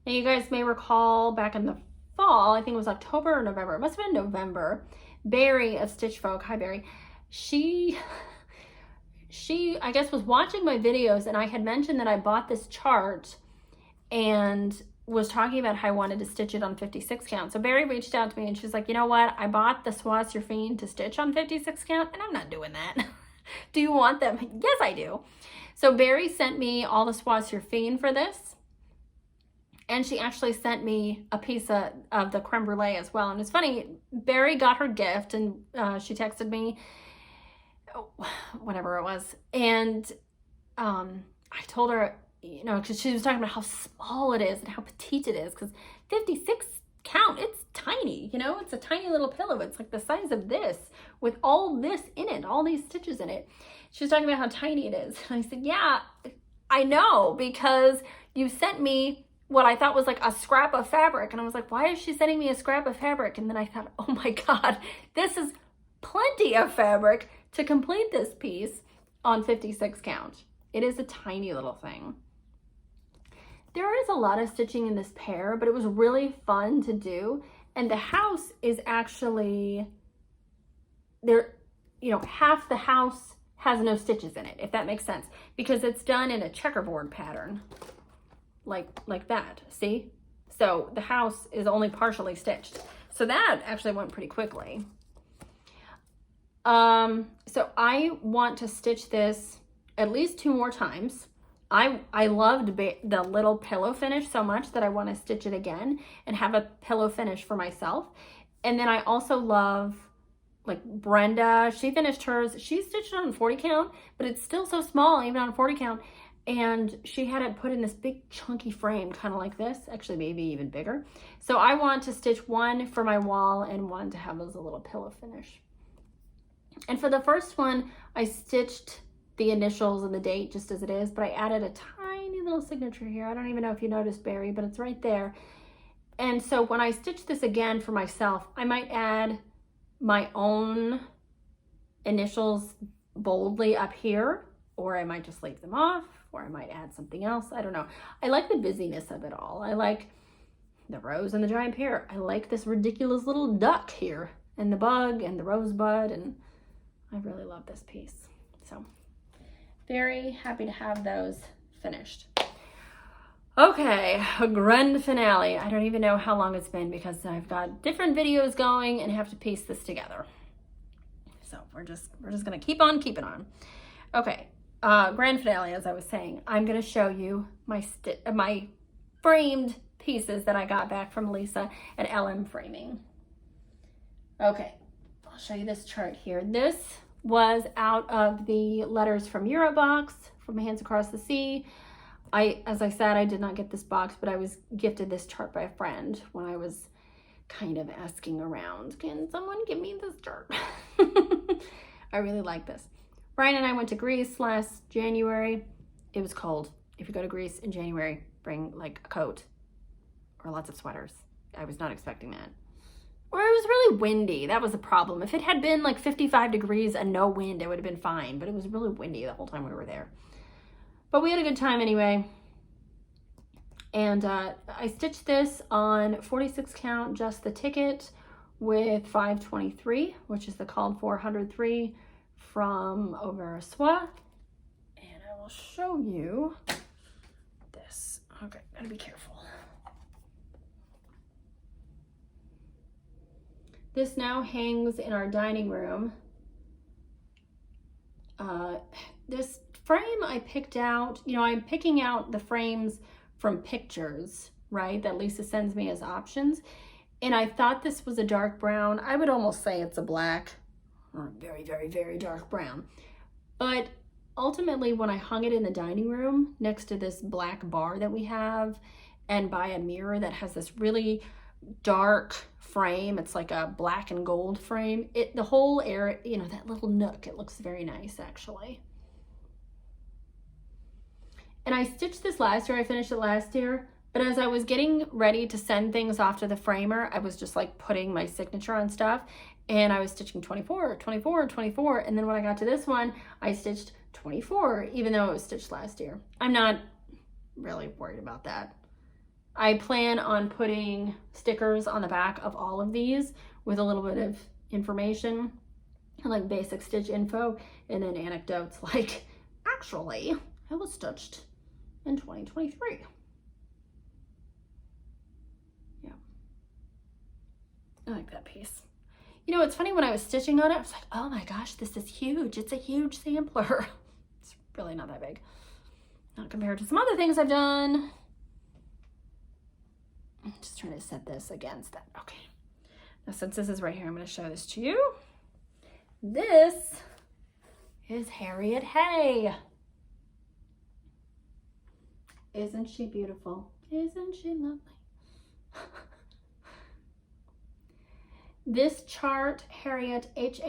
Now you guys may recall back in the fall, I think it was October or November, it must have been November, Barry of Stitch Folk, hi Barry, she I guess was watching my videos, and I had mentioned that I bought this chart and was talking about how I wanted to stitch it on 56 count. So Barry reached out to me and she's like, you know what? I bought the Soie Sur Fin to stitch on 56 count and I'm not doing that. Do you want them? Yes, I do. So Barry sent me all the Soie Sur Fin for this. And she actually sent me a piece of the creme brulee as well. And it's funny, Barry got her gift and she texted me, whatever it was. And I told her, you know, because she was talking about how small it is and how petite it is, because 56 count, it's tiny, you know, it's a tiny little pillow. It's like the size of this with all this in it, all these stitches in it. She was talking about how tiny it is. And I said, yeah, I know, because you sent me what I thought was like a scrap of fabric. And I was like, why is she sending me a scrap of fabric? And then I thought, oh my God, this is plenty of fabric to complete this piece on 56 count. It is a tiny little thing. There is a lot of stitching in this pair, but it was really fun to do. And the house is actually, there, you know, half the house has no stitches in it, if that makes sense, because it's done in a checkerboard pattern, like that, see? So the house is only partially stitched. So that actually went pretty quickly. So I want to stitch this at least 2 more times. I loved the little pillow finish so much that I want to stitch it again and have a pillow finish for myself. And then I also love, like, Brenda, she finished hers. She stitched it on 40 count, but it's still so small even on 40 count. And she had it put in this big chunky frame, kind of like this, actually maybe even bigger. So I want to stitch one for my wall and one to have as a little pillow finish. And for the first one, I stitched the initials and the date just as it is, but I added a tiny little signature here. I don't even know if you noticed, Barry, but it's right there. And so when I stitch this again for myself, I might add my own initials boldly up here, or I might just leave them off, or I might add something else. I don't know. I like the busyness of it all. I like the rose and the giant pear. I like this ridiculous little duck here, and the bug and the rosebud, and I really love this piece. So very happy to have those finished. Okay, a grand finale. I don't even know how long it's been because I've got different videos going and have to piece this together. So we're just gonna keep on keeping on. Okay, grand finale, as I was saying, I'm gonna show you my framed pieces that I got back from Lisa at LM Framing. Okay, I'll show you this chart here. This was out of the Letters from Europe box from Hands Across the Sea. As I said, I did not get this box, but I was gifted this chart by a friend when I was kind of asking around, can someone give me this chart? I really like this. Brian and I went to Greece last January. It was cold. If you go to Greece in January, bring like a coat or lots of sweaters. I was not expecting that. Or it was really windy. That was a problem. If it had been like 55 degrees and no wind, it would have been fine. But it was really windy the whole time we were there. But we had a good time anyway. And I stitched this on 46 count, just the ticket, with 523, which is the called for 103 from Over Soie. And I will show you this. Okay, gotta be careful. This now hangs in our dining room. This frame I picked out, you know, I'm picking out the frames from pictures, right, that Lisa sends me as options. And I thought this was a dark brown. I would almost say it's a black or very, very, very dark brown. But ultimately, when I hung it in the dining room next to this black bar that we have and by a mirror that has this really dark frame, it's like a black and gold frame, the whole area, you know, that little nook, it looks very nice actually. And I stitched this last year, I finished it last year, but as I was getting ready to send things off to the framer, I was just like putting my signature on stuff, and I was stitching 24, 24, 24, and then when I got to this one, I stitched 24, even though it was stitched last year. I'm not really worried about that. I plan on putting stickers on the back of all of these with a little bit of information, like basic stitch info, and then anecdotes like, actually, I was stitched in 2023. Yeah. I like that piece. You know, it's funny, when I was stitching on it, I was like, oh my gosh, this is huge. It's a huge sampler. It's really not that big. Not compared to some other things I've done. I'm just trying to set this against that. Okay. Now, since this is right here, I'm going to show this to you. This is Harriet Hay. Isn't she beautiful? Isn't she lovely? This chart, Harriet, Harriot,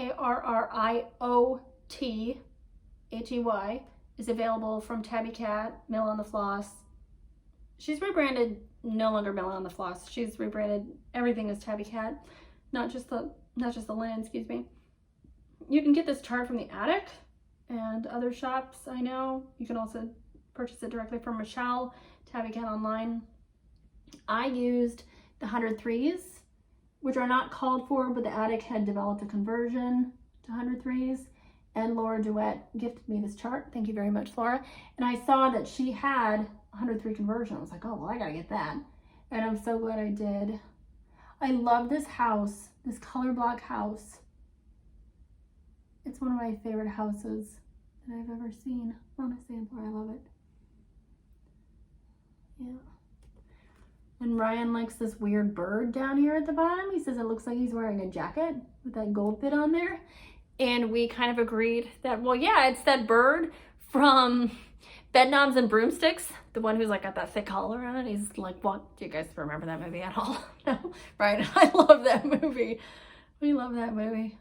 Hey, is available from Tabby Cat, Mill on the Floss. She's rebranded, no longer Mill on the Floss. She's rebranded, everything is Tabby Cat, not just the linen, excuse me. You can get this chart from the Attic and other shops I know. You can also purchase it directly from Michelle, Tabby Cat online. I used the 103s, which are not called for, but the Attic had developed a conversion to 103s, and Laura Duet gifted me this chart. Thank you very much, Laura. And I saw that she had 103 conversion. I was like, oh, well, I gotta get that. And I'm so glad I did. I love this house, this color block house. It's one of my favorite houses that I've ever seen on a sampler. I love it. Yeah. And Ryan likes this weird bird down here at the bottom. He says it looks like he's wearing a jacket with that gold bit on there. And we kind of agreed that, well, yeah, it's that bird from Bedknobs and Broomsticks, the one who's like got that thick collar on it. He's like, what? Do you guys remember that movie at all? No? Right? I love that movie. We love that movie.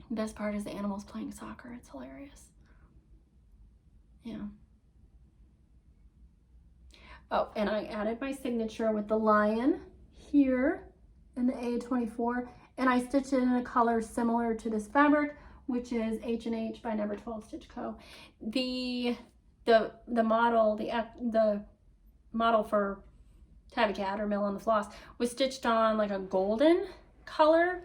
The best part is the animals playing soccer. It's hilarious. Yeah. Oh, and I added my signature with the lion here in the A24, and I stitched it in a color similar to this fabric, which is H&H by Number 12 Stitch Co. The the model for Tabby Cat or Mill on the Floss was stitched on like a golden color.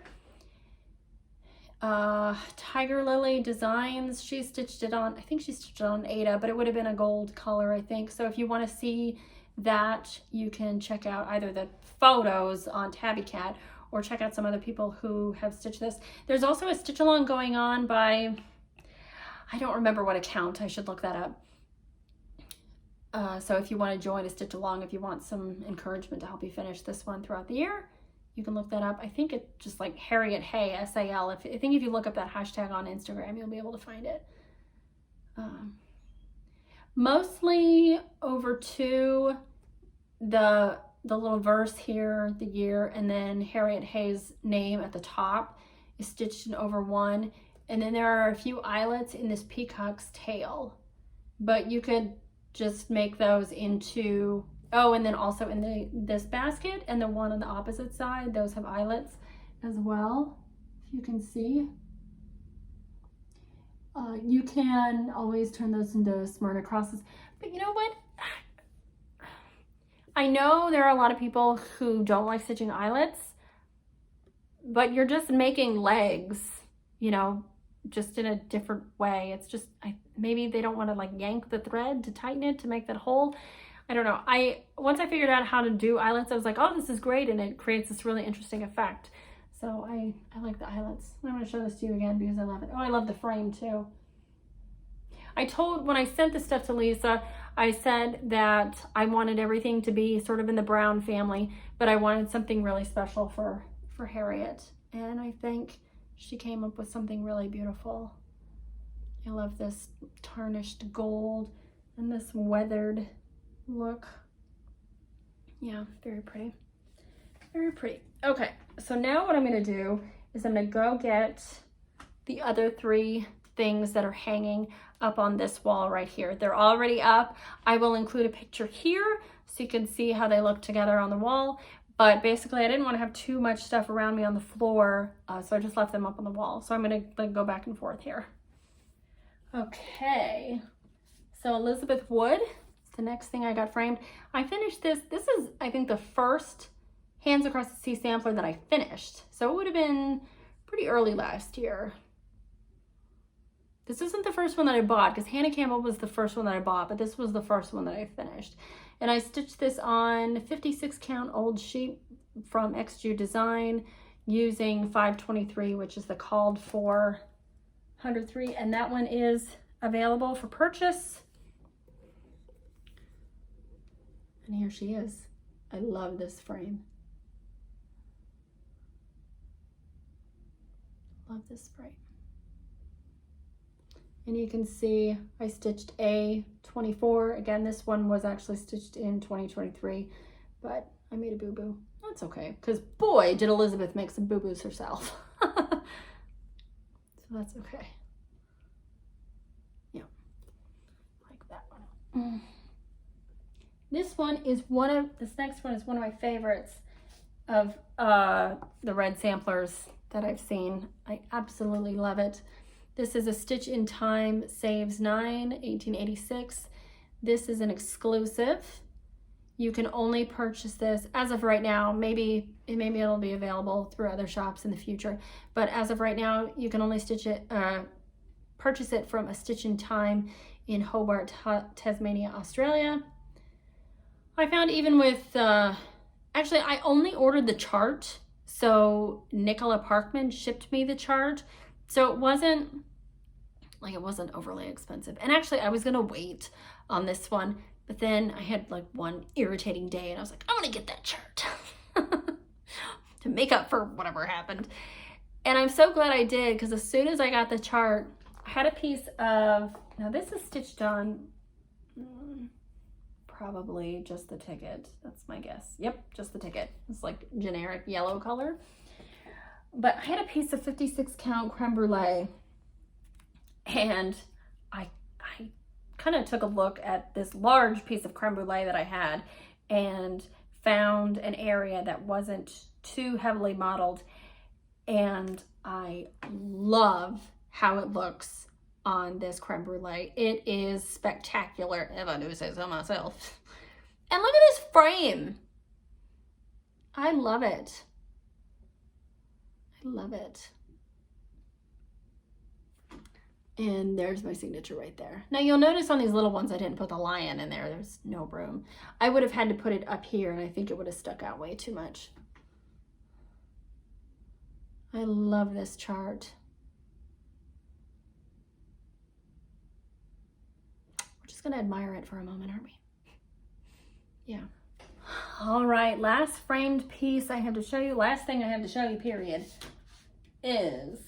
Tiger Lily Designs, she stitched it on, I think she stitched it on Ada, but it would have been a gold color, I think. So if you want to see that, you can check out either the photos on Tabby Cat or check out some other people who have stitched this. There's also a stitch along going on by, I don't remember what account, I should look that up. So if you want to join a stitch along, if you want some encouragement to help you finish this one throughout the year, you can look that up. I think it's just like Harriet Hay, S-A-L. I think if you look up that hashtag on Instagram, you'll be able to find it. Mostly over to the little verse here, the year, and then Harriet Hay's name at the top is stitched in over one. And then there are a few eyelets in this peacock's tail. But you could just make those into... Oh, and then also in this basket and the one on the opposite side, those have eyelets as well, if you can see. You can always turn those into Smyrna crosses. But you know what? I know there are a lot of people who don't like stitching eyelets, but you're just making legs, you know, just in a different way. It's just, maybe they don't want to like yank the thread to tighten it to make that hole. I don't know. Once I figured out how to do eyelets, I was like, oh, this is great. And it creates this really interesting effect. So I like the eyelets. I'm going to show this to you again because I love it. Oh, I love the frame too. When I sent this stuff to Lisa, I said that I wanted everything to be sort of in the brown family, but I wanted something really special for Harriet. And I think she came up with something really beautiful. I love this tarnished gold and this weathered look. Yeah, very pretty. Very pretty. Okay, so now what I'm going to do is I'm going to go get the other three things that are hanging up on this wall right here. They're already up. I will include a picture here so you can see how they look together on the wall. But basically, I didn't want to have too much stuff around me on the floor, so I just left them up on the wall. So I'm going to like go back and forth here. Okay, so Elizabeth Wood, the next thing I got framed. I finished this. This is, I think, the first Hands Across the Sea sampler that I finished. So it would have been pretty early last year. This isn't the first one that I bought because Hannah Campbell was the first one that I bought, but this was the first one that I finished. And I stitched this on 56 count old sheet from XG Design using 523, which is the called for 103. And that one is available for purchase. And here she is. I love this frame. Love this frame. And you can see I stitched A24. Again, this one was actually stitched in 2023, but I made a boo-boo. That's okay, because boy, did Elizabeth make some boo-boos herself. So that's okay. Yeah, like that one. This next one is one of my favorites of the red samplers that I've seen. I absolutely love it. This is a Stitch in Time Saves 9, 1886. This is an exclusive. You can only purchase this as of right now. Maybe it'll be available through other shops in the future. But as of right now, you can only purchase it from a Stitch in Time in Hobart, Tasmania, Australia. I found even with, actually I only ordered the chart. So Nicola Parkman shipped me the chart. So it wasn't overly expensive. And actually I was gonna wait on this one, but then I had like one irritating day and I was like, I'm gonna get that chart to make up for whatever happened. And I'm so glad I did, because as soon as I got the chart, I had a piece of, now this is stitched on probably just the ticket. That's my guess. Yep, just the ticket. It's like generic yellow color. But I had a piece of 56 count creme brulee, and I kind of took a look at this large piece of creme brulee that I had and found an area that wasn't too heavily modeled, and I love how it looks on this creme brulee. It is spectacular, if I do say so myself. And look at this frame. I love it. I love it. And there's my signature right there. Now you'll notice on these little ones, I didn't put the lion in there. There's no room. I would have had to put it up here, and I think it would have stuck out way too much. I love this chart. We're just gonna admire it for a moment, aren't we? Yeah. All right, last framed piece I have to show you, last thing I have to show you, period, is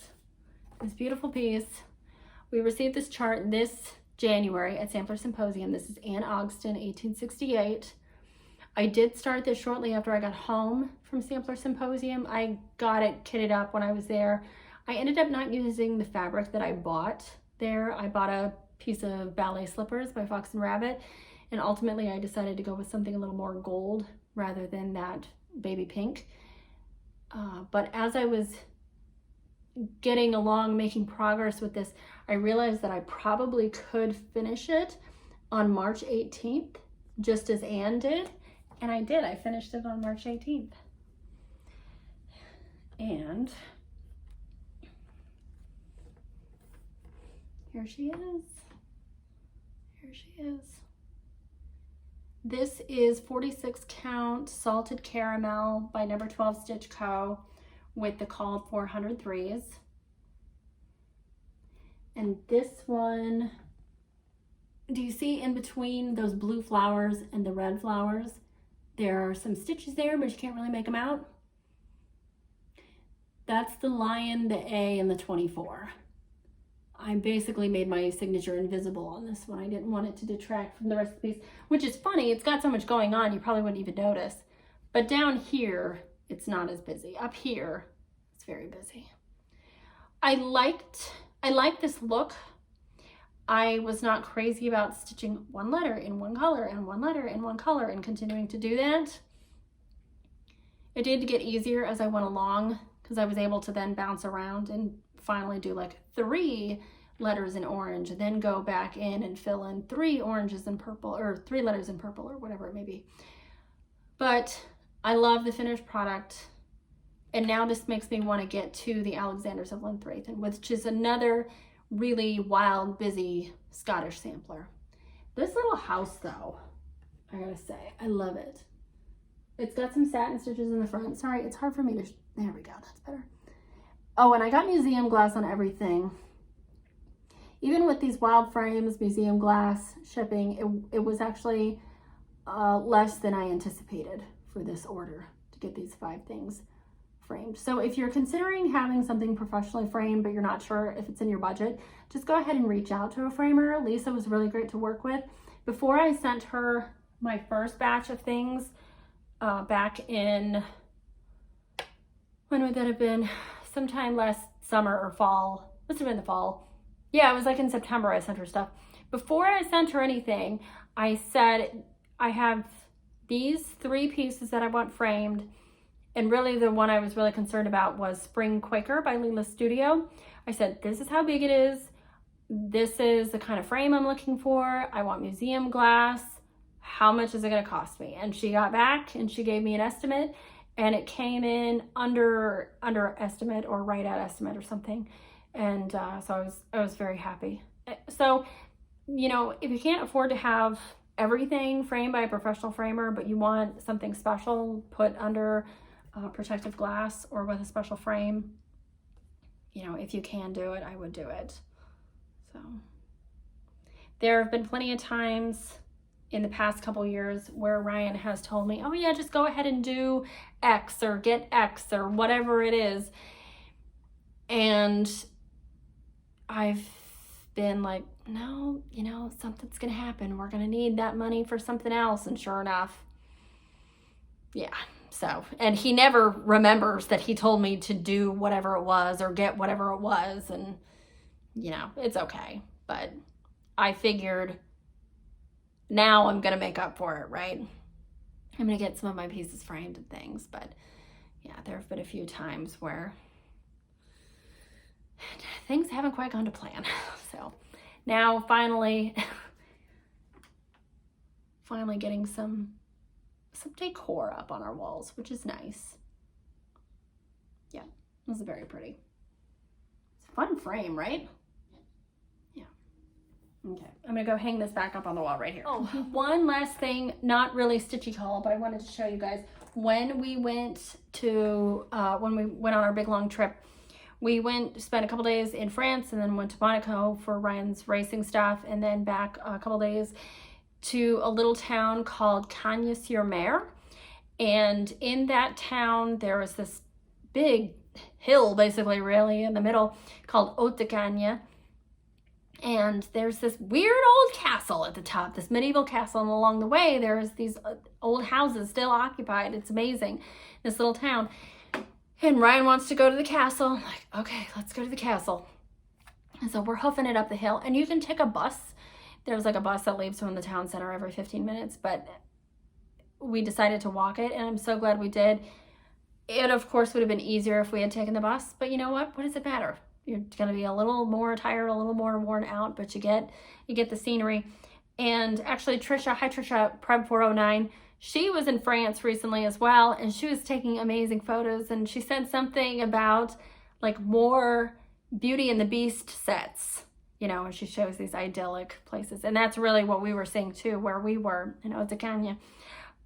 this beautiful piece. We received this chart this January at Sampler Symposium. This is Anne Ogston, 1868. I did start this shortly after I got home from Sampler Symposium. I got it kitted up when I was there. I ended up not using the fabric that I bought there. I bought a piece of ballet slippers by Fox and Rabbit, and ultimately I decided to go with something a little more gold rather than that baby pink. But as I was getting along, making progress with this, I realized that I probably could finish it on March 18th, just as Anne did. And I did. I finished it on March 18th. And here she is. Here she is. This is 46 count salted caramel by number 12 Stitch Co. with the called 403s. And this one, do you see in between those blue flowers and the red flowers? There are some stitches there, but you can't really make them out. That's the lion, the A, and the 24. I basically made my signature invisible on this one. I didn't want it to detract from the rest of the piece, which is funny. It's got so much going on, you probably wouldn't even notice. But down here, it's not as busy. Up here, it's very busy. I like this look. I was not crazy about stitching one letter in one color and one letter in one color and continuing to do that. It did get easier as I went along because I was able to then bounce around and finally do like 3 letters in orange and then go back in and fill in 3 oranges in purple, or 3 letters in purple, or whatever it may be. But I love the finished product. And now this makes me want to get to the Alexanders of Linthwaiten, which is another really wild, busy Scottish sampler. This little house though, I gotta say, I love it. It's got some satin stitches in the front. Sorry, it's hard for me to, there we go, that's better. Oh, and I got museum glass on everything. Even with these wild frames, museum glass shipping, it was actually less than I anticipated for this order to get these 5 things framed. So if you're considering having something professionally framed, but you're not sure if it's in your budget, just go ahead and reach out to a framer. Lisa was really great to work with. Before I sent her my first batch of things back in, when would that have been? Sometime last summer or fall. Must have been the fall. Yeah, it was like in September I sent her stuff. Before I sent her anything, I said, I have these 3 pieces that I want framed. And really the one I was really concerned about was Spring Quaker by Lila Studio. I said, this is how big it is. This is the kind of frame I'm looking for. I want museum glass. How much is it gonna cost me? And she got back and she gave me an estimate, and it came in under estimate or right at estimate or something. And so I was very happy. So, you know, if you can't afford to have everything framed by a professional framer, but you want something special put under protective glass or with a special frame, you know, if you can do it, I would do it. So there have been plenty of times in the past couple years where Ryan has told me, oh yeah, just go ahead and do X or get X or whatever it is. And I've been like, no, you know, something's gonna happen. We're gonna need that money for something else. And sure enough, yeah. So, and he never remembers that he told me to do whatever it was or get whatever it was. And, you know, it's okay. But I figured now I'm going to make up for it, right? I'm going to get some of my pieces framed and things. But yeah, there have been a few times where things haven't quite gone to plan. So now finally, finally getting some decor up on our walls, which is nice. Yeah, this is very pretty. It's a fun frame, right? Yeah. Okay, I'm gonna go hang this back up on the wall right here. Oh, one last thing, not really stitchy haul, but I wanted to show you guys. When we went on our big long trip, we spent a couple days in France and then went to Monaco for Ryan's racing stuff, and then back a couple days to a little town called Cagnes-sur-Mer. And in that town, there was this big hill, basically, really, in the middle called Haute de Cagnes. And there's this weird old castle at the top, this medieval castle. And along the way, there's these old houses still occupied. It's amazing, this little town. And Ryan wants to go to the castle. I'm like, okay, let's go to the castle. And so we're hoofing it up the hill. And you can take a bus. There's like a bus that leaves from the town center every 15 minutes. But we decided to walk it, and I'm so glad we did. It, of course, would have been easier if we had taken the bus. But you know what? What does it matter? You're going to be a little more tired, a little more worn out, but you get the scenery. And actually, Trisha, hi Trisha, Prep 409, she was in France recently as well, and she was taking amazing photos, and she said something about like more Beauty and the Beast sets, you know, and she shows these idyllic places. And that's really what we were seeing too, where we were in Haute de Cagnes.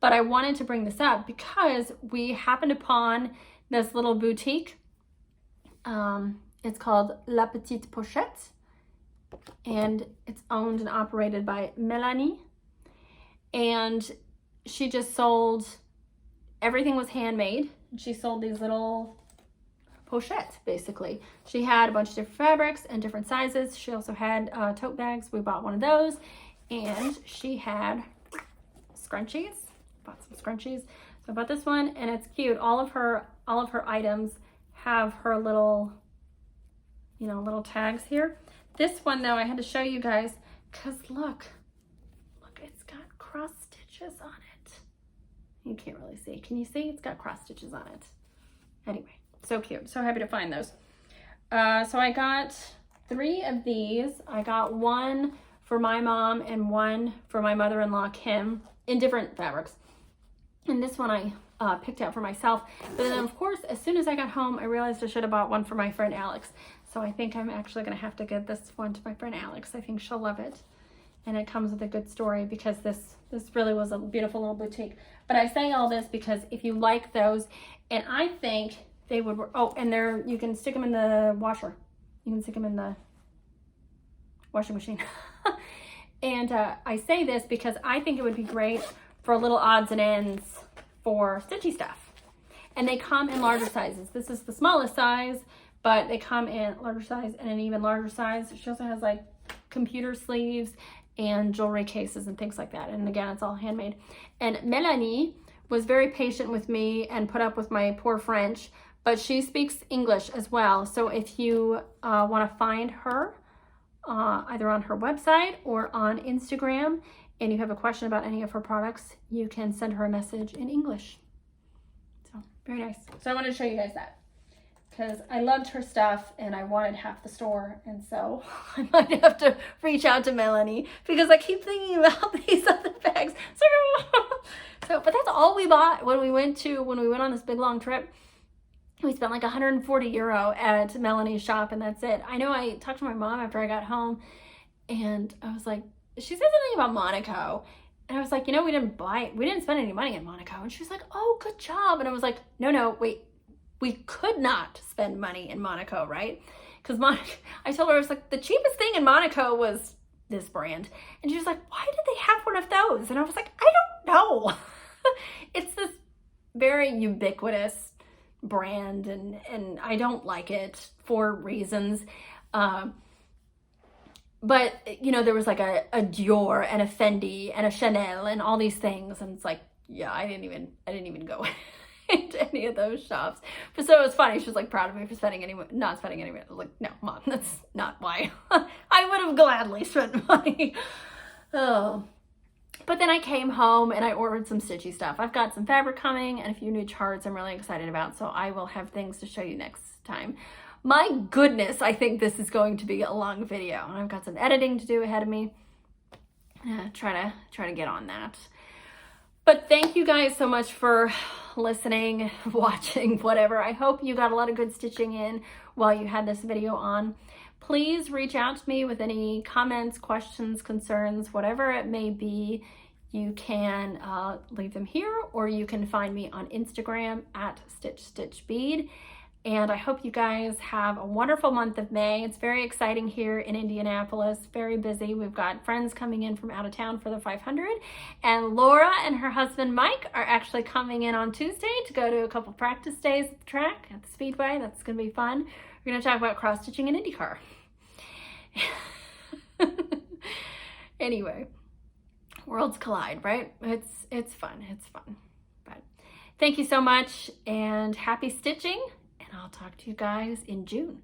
But I wanted to bring this up because we happened upon this little boutique. It's called La Petite Pochette, and it's owned and operated by Melanie. And she just sold, everything was handmade. She sold these little pochettes, basically. She had a bunch of different fabrics and different sizes. She also had tote bags. We bought one of those. And she had scrunchies. Bought some scrunchies. So I bought this one, and it's cute. All of her items have her little, you know, little tags here. This one though, I had to show you guys because look, it's got cross stitches on it. You can't really see. Can you see? It's got cross stitches on it. Anyway, so cute. So happy to find those. So I got 3 of these. I got one for my mom and one for my mother-in-law, Kim, in different fabrics. And this one I picked out for myself. But then, of course, as soon as I got home, I realized I should have bought one for my friend Alex. So I think I'm actually going to have to give this one to my friend Alex. I think she'll love it. And it comes with a good story because this really was a beautiful little boutique. But I say all this because if you like those, and I think they would, oh, and you can stick them in the washer. You can stick them in the washing machine. And I say this because I think it would be great for little odds and ends for stitchy stuff. And they come in larger sizes. This is the smallest size, but they come in larger size and an even larger size. She also has like computer sleeves and jewelry cases and things like that. And again, it's all handmade. And Melanie was very patient with me and put up with my poor French, but she speaks English as well. So if you want to find her either on her website or on Instagram, and you have a question about any of her products, you can send her a message in English. So very nice. So I wanted to show you guys that because I loved her stuff and I wanted half the store. And so I might have to reach out to Melanie because I keep thinking about these other bags. So, but that's all we bought when we went on this big long trip. We spent like 140 euro at Melanie's shop, and that's it. I know I talked to my mom after I got home, and I was like, she said something about Monaco. And I was like, you know, we didn't spend any money in Monaco. And she was like, oh, good job. And I was like, no, wait, we could not spend money in Monaco, right? Because I told her, I was like, the cheapest thing in Monaco was this brand. And she was like, why did they have one of those? And I was like, I don't know. It's this very ubiquitous brand, and I don't like it for reasons. But, you know, there was like a Dior and a Fendi and a Chanel and all these things. And it's like, yeah, I didn't even go into any of those shops. But so it was funny. She was like proud of me for not spending any money. I was like, no, Mom, that's not why. I would have gladly spent money. Oh. But then I came home and I ordered some stitchy stuff. I've got some fabric coming and a few new charts I'm really excited about. So I will have things to show you next time. My goodness, I think this is going to be a long video. I've got some editing to do ahead of me. Try to get on that. But thank you guys so much for listening, watching, whatever. I hope you got a lot of good stitching in while you had this video on. Please reach out to me with any comments, questions, concerns, whatever it may be. You can leave them here, or you can find me on Instagram at StitchStitchBead. And I hope you guys have a wonderful month of May. It's very exciting here in Indianapolis, very busy. We've got friends coming in from out of town for the 500. And Laura and her husband Mike are actually coming in on Tuesday to go to a couple practice days at the track, at the Speedway. That's gonna be fun. We're gonna talk about cross-stitching and IndyCar. Anyway, worlds collide, right? It's fun, it's fun. But thank you so much and happy stitching. I'll talk to you guys in June.